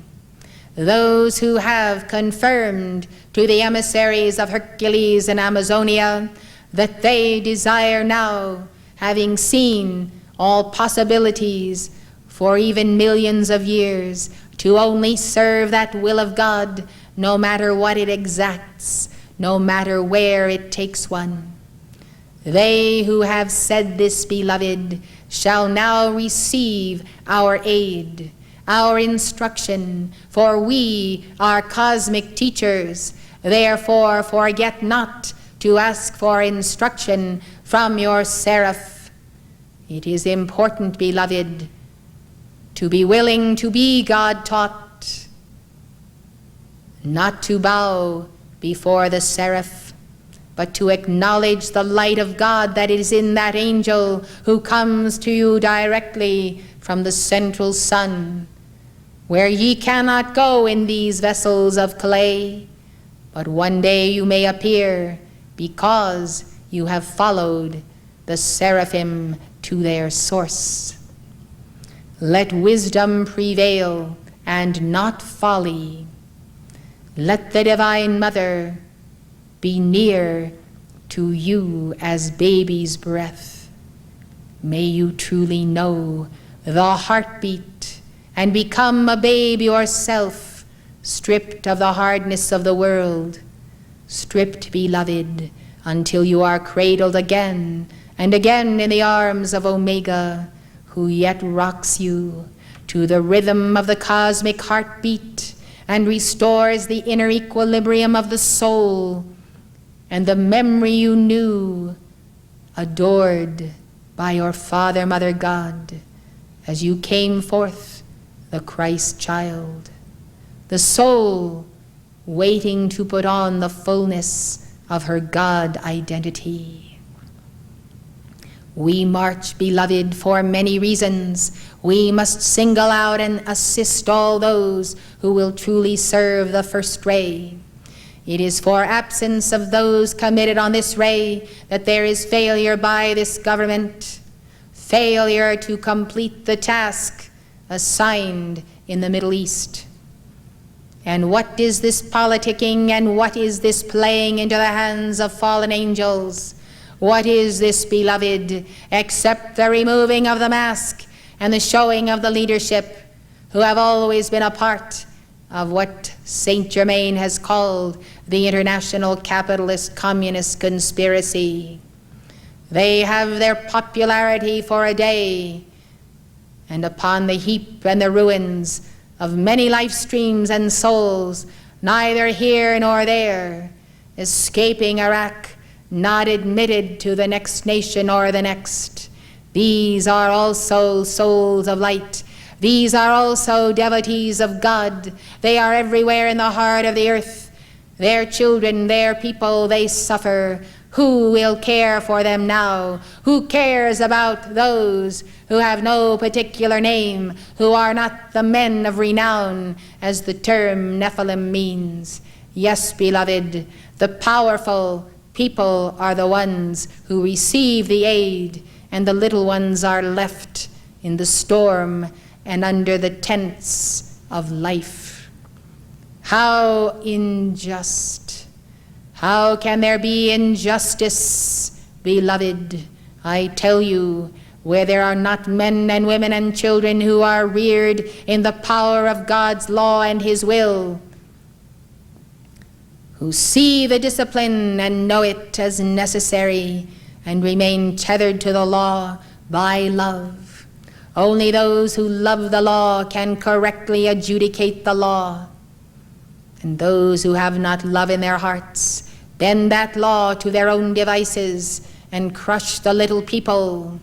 those who have confirmed to the emissaries of Hercules in Amazonia that they desire now, having seen all possibilities for even millions of years, to only serve that will of God, no matter what it exacts, no matter where it takes one. They who have said this, beloved, shall now receive our aid, our instruction, for we are cosmic teachers. Therefore, forget not to ask for instruction from your seraph. It is important, beloved, to be willing to be God-taught, not to bow before the seraph, but to acknowledge the light of God that is in that angel who comes to you directly from the central sun, where ye cannot go in these vessels of clay, but one day you may appear because you have followed the seraphim to their source. Let wisdom prevail and not folly. Let the Divine Mother be near to you as baby's breath. May you truly know the heartbeat and become a babe yourself, stripped of the hardness of the world, stripped, beloved, until you are cradled again and again in the arms of Omega, who yet rocks you to the rhythm of the cosmic heartbeat and restores the inner equilibrium of the soul and the memory you knew, adored by your Father, Mother God, as you came forth, the Christ child, the soul waiting to put on the fullness of her God identity. We march, beloved, for many reasons. We must single out and assist all those who will truly serve the first ray. It is for absence of those committed on this ray that there is failure by this government, failure to complete the task assigned in the Middle East. And what is this politicking and what is this playing into the hands of fallen angels? What is this, beloved, except the removing of the mask and the showing of the leadership who have always been a part of what Saint Germain has called the international capitalist communist conspiracy. They have their popularity for a day, and upon the heap and the ruins of many life streams and souls, neither here nor there, escaping Iraq, not admitted to the next nation or the next. These are also souls of light. These are also devotees of God. They are everywhere in the heart of the earth. Their children, their people, they suffer. Who will care for them now? Who cares about those who have no particular name, who are not the men of renown, as the term Nephilim means? Yes, beloved, the powerful people are the ones who receive the aid, and the little ones are left in the storm and under the tents of life. How unjust! How can there be injustice, beloved? I tell you, where there are not men and women and children who are reared in the power of God's law and His will, who see the discipline and know it as necessary and remain tethered to the law by love. Only those who love the law can correctly adjudicate the law. And those who have not love in their hearts bend that law to their own devices and crush the little people.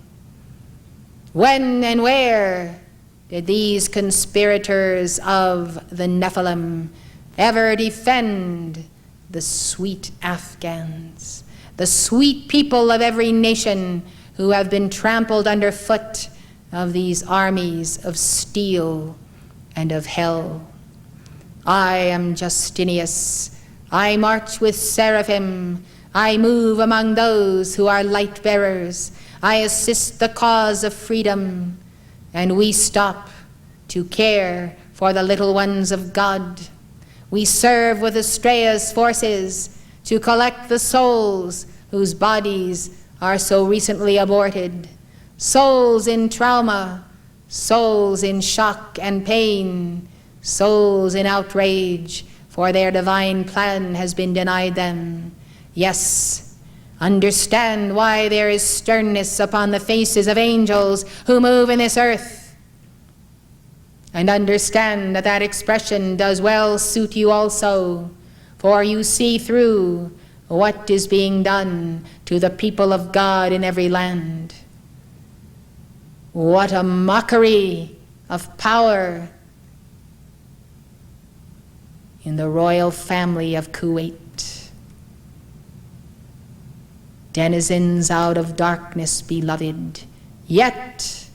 When and where did these conspirators of the Nephilim ever defend the sweet Afghans, the sweet people of every nation who have been trampled underfoot of these armies of steel and of hell. I am Justinius. I march with seraphim. I move among those who are light bearers. I assist the cause of freedom. And we stop to care for the little ones of God. We serve with Astrea's forces to collect the souls whose bodies are so recently aborted, souls in trauma, souls in shock and pain, souls in outrage, for their divine plan has been denied them. Yes, understand why there is sternness upon the faces of angels who move in this earth. And understand that that expression does well suit you also, for you see through what is being done to the people of God in every land. What a mockery of power in the royal family of Kuwait. Denizens out of darkness, beloved, yet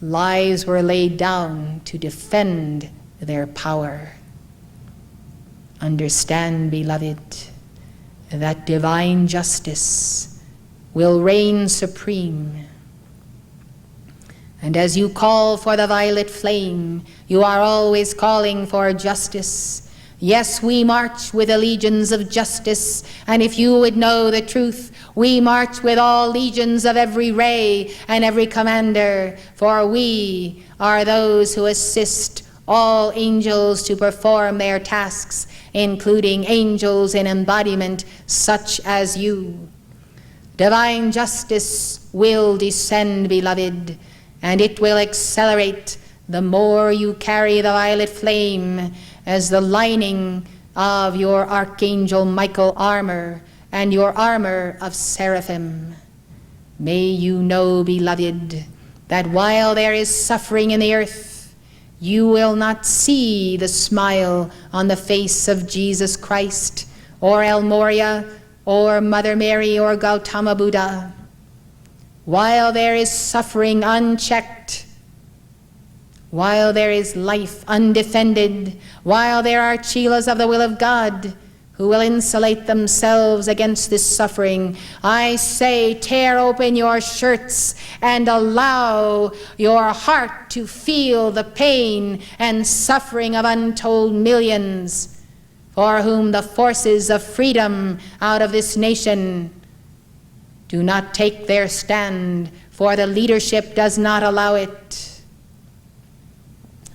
lives were laid down to defend their power. Understand, beloved, that divine justice will reign supreme. And as you call for the violet flame, you are always calling for justice. Yes, we march with the legions of justice, and if you would know the truth, we march with all legions of every ray and every commander, for we are those who assist all angels to perform their tasks, including angels in embodiment such as you. Divine justice will descend, beloved, and it will accelerate the more you carry the violet flame as the lining of your Archangel Michael armor and your armor of seraphim. May you know, beloved, that while there is suffering in the earth, you will not see the smile on the face of Jesus Christ, or El Moria, or Mother Mary, or Gautama Buddha. While there is suffering unchecked, while there is life undefended, while there are chelas of the will of God who will insulate themselves against this suffering, I say, tear open your shirts and allow your heart to feel the pain and suffering of untold millions for whom the forces of freedom out of this nation do not take their stand, for the leadership does not allow it.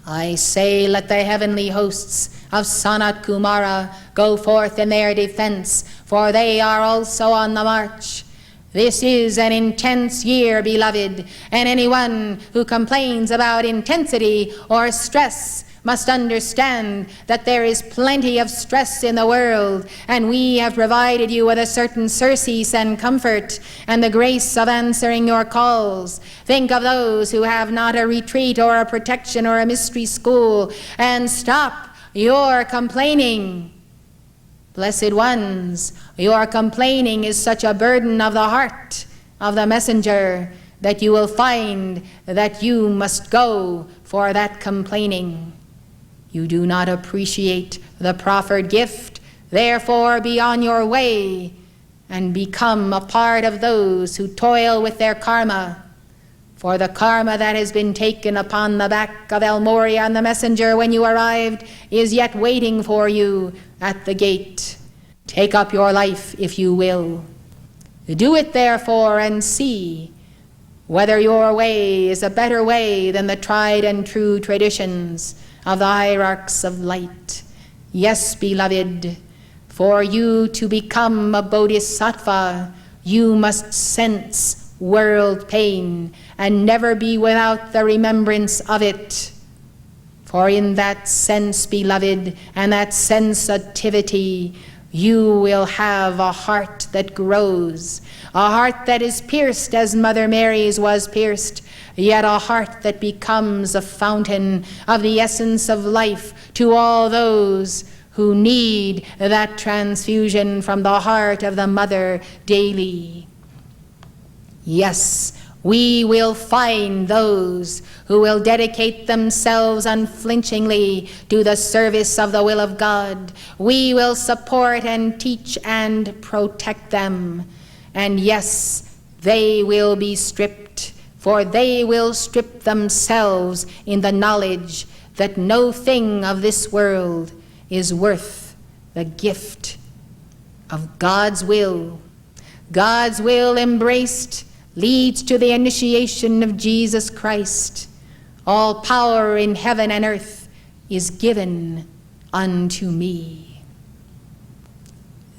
I say, let the heavenly hosts of Sanat Kumara go forth in their defense, for they are also on the march. This is an intense year, beloved, and anyone who complains about intensity or stress must understand that there is plenty of stress in the world, and we have provided you with a certain surcease and comfort and the grace of answering your calls. Think of those who have not a retreat or a protection or a mystery school, and stop your complaining. Blessed ones, your complaining is such a burden of the heart of the messenger that you will find that you must go for that complaining. You do not appreciate the proffered gift, therefore be on your way and become a part of those who toil with their karma. For the karma that has been taken upon the back of El Moria and the messenger when you arrived is yet waiting for you at the gate. Take up your life if you will. Do it therefore and see whether your way is a better way than the tried and true traditions of the hierarchs of light. Yes, beloved, for you to become a bodhisattva, you must sense world pain and never be without the remembrance of it. For in that sense, beloved, and that sensitivity, You will have a heart that grows, a heart that is pierced as Mother Mary's was pierced, yet a heart that becomes a fountain of the essence of life to all those who need that transfusion from the heart of the Mother daily. Yes, we will find those who will dedicate themselves unflinchingly to the service of the will of God. We will support and teach and protect them. And yes, they will be stripped, for they will strip themselves in the knowledge that no thing of this world is worth the gift of God's will. God's will embraced leads to the initiation of Jesus Christ. All power in heaven and earth is given unto me.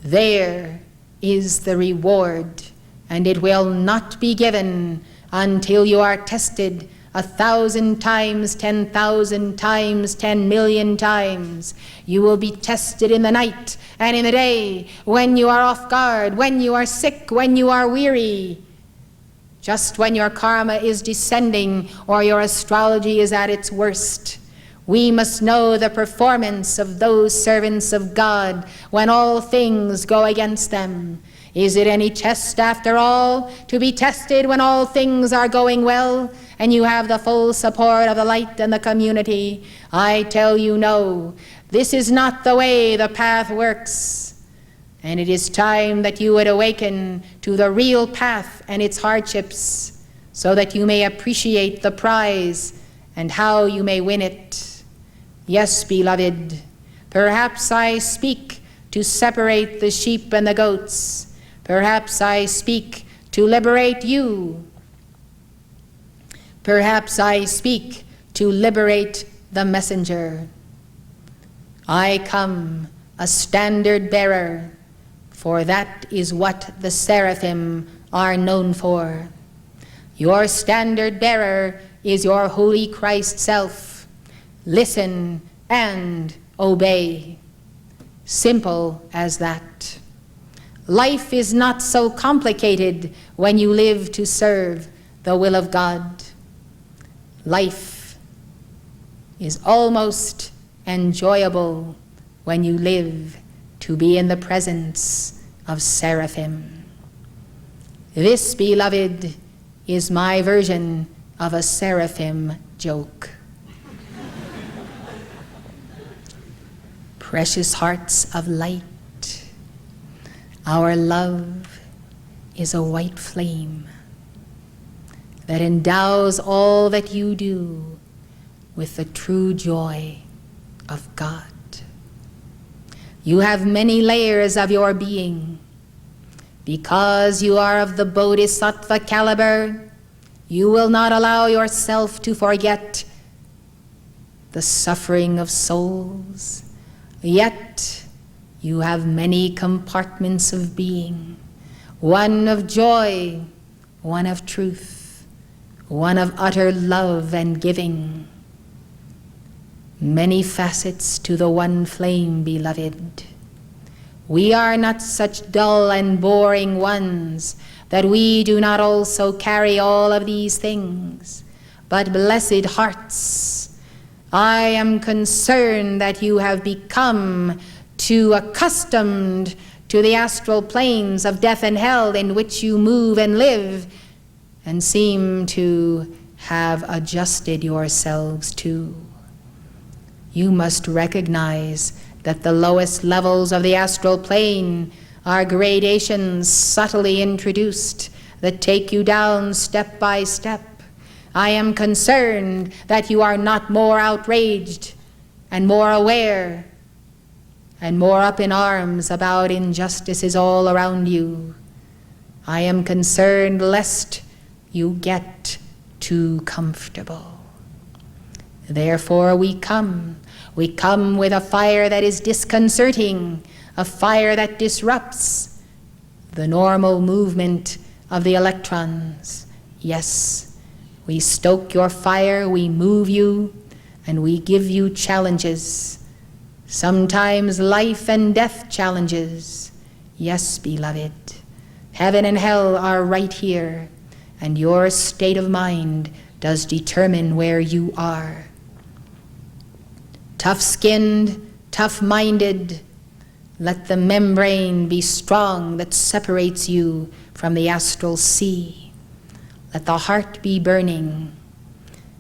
There is the reward, and it will not be given until you are tested 1,000 times, 10,000 times, 10 million times. You will be tested in the night and in the day, when you are off guard, when you are sick, when you are weary, just when your karma is descending or your astrology is at its worst. We must know the performance of those servants of God when all things go against them. Is it any test, after all, to be tested when all things are going well and you have the full support of the light and the community? I tell you no. This is not the way the path works. And it is time that you would awaken to the real path and its hardships, so that you may appreciate the prize and how you may win it. Yes, beloved, perhaps I speak to separate the sheep and the goats. Perhaps I speak to liberate you. Perhaps I speak to liberate the messenger. I come a standard bearer, for that is what the seraphim are known for. Your standard bearer is your holy Christ self. Listen and obey. Simple as that. Life is not so complicated when you live to serve the will of God. Life is almost enjoyable when you live to be in the presence of seraphim. This, beloved, is my version of a seraphim joke. Precious hearts of light, our love is a white flame that endows all that you do with the true joy of God. You have many layers of your being. Because you are of the Bodhisattva caliber, you will not allow yourself to forget the suffering of souls. Yet you have many compartments of being, one of joy, one of truth, one of utter love and giving. Many facets to the one flame, beloved. We are not such dull and boring ones that we do not also carry all of these things, but blessed hearts, I am concerned that you have become too accustomed to the astral planes of death and hell in which you move and live, and seem to have adjusted yourselves to. You must recognize that the lowest levels of the astral plane are gradations subtly introduced that take you down step by step. I am concerned that you are not more outraged and more aware and more up in arms about injustices all around you. I am concerned lest you get too comfortable. Therefore we come with a fire that is disconcerting, a fire that disrupts the normal movement of the electrons. Yes, we stoke your fire, we move you, and we give you challenges Sometimes life and death challenges. Yes, beloved, heaven and hell are right here, and your state of mind does determine where you are. Tough-skinned, tough-minded, let the membrane be strong that separates you from the astral sea. Let the heart be burning.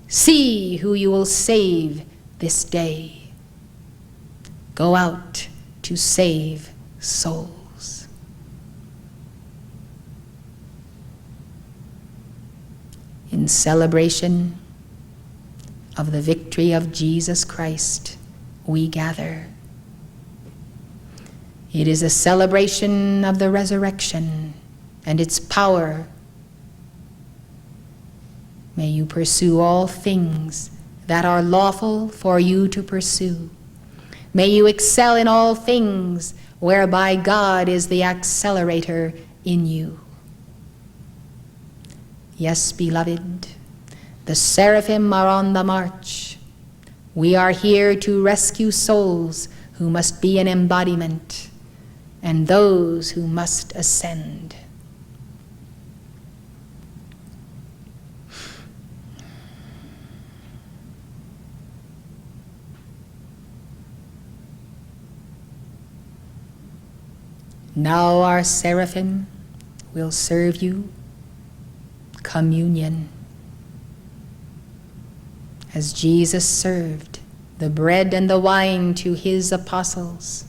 See who you will save this day. Go out to save souls. In celebration of the victory of Jesus Christ, we gather. It is a celebration of the resurrection and its power. May you pursue all things that are lawful for you to pursue. May you excel in all things whereby God is the accelerator in you. Yes, beloved, the seraphim are on the march. We are here to rescue souls who must be an embodiment and those who must ascend. Now our seraphim will serve you communion. As Jesus served the bread and the wine to his apostles,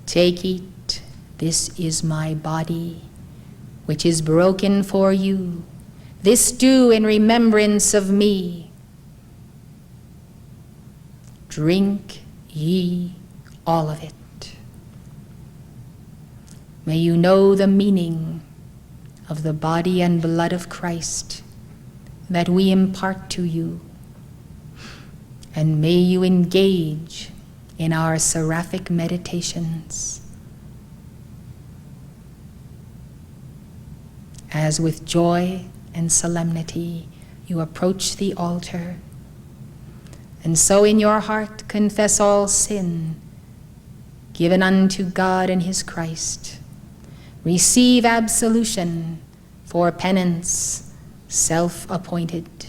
take, eat, this is my body, which is broken for you. This do in remembrance of me. Drink ye all of it. May you know the meaning of the body and blood of Christ that we impart to you, and may you engage in our seraphic meditations. As with joy and solemnity you approach the altar, and so in your heart confess all sin given unto God and his Christ. Receive absolution for penance self-appointed.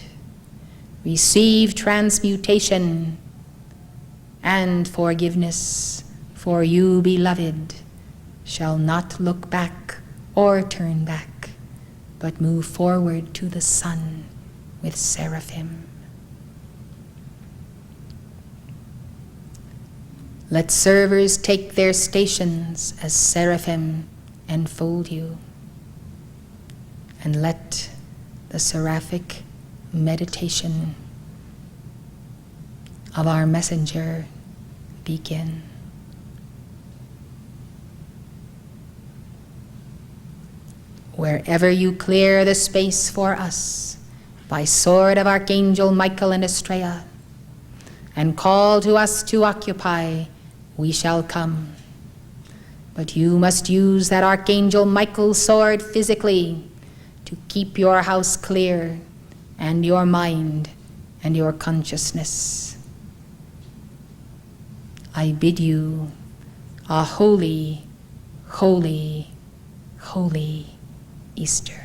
Receive transmutation and forgiveness, for you, beloved, shall not look back or turn back, but move forward to the sun with seraphim. Let servers take their stations as seraphim enfold you, and let the seraphic meditation of our messenger begin. Wherever you clear the space for us, by sword of Archangel Michael and Estrella, and call to us to occupy, we shall come. But you must use that Archangel Michael's sword physically to keep your house clear and your mind and your consciousness. I bid you a holy, holy, holy Easter.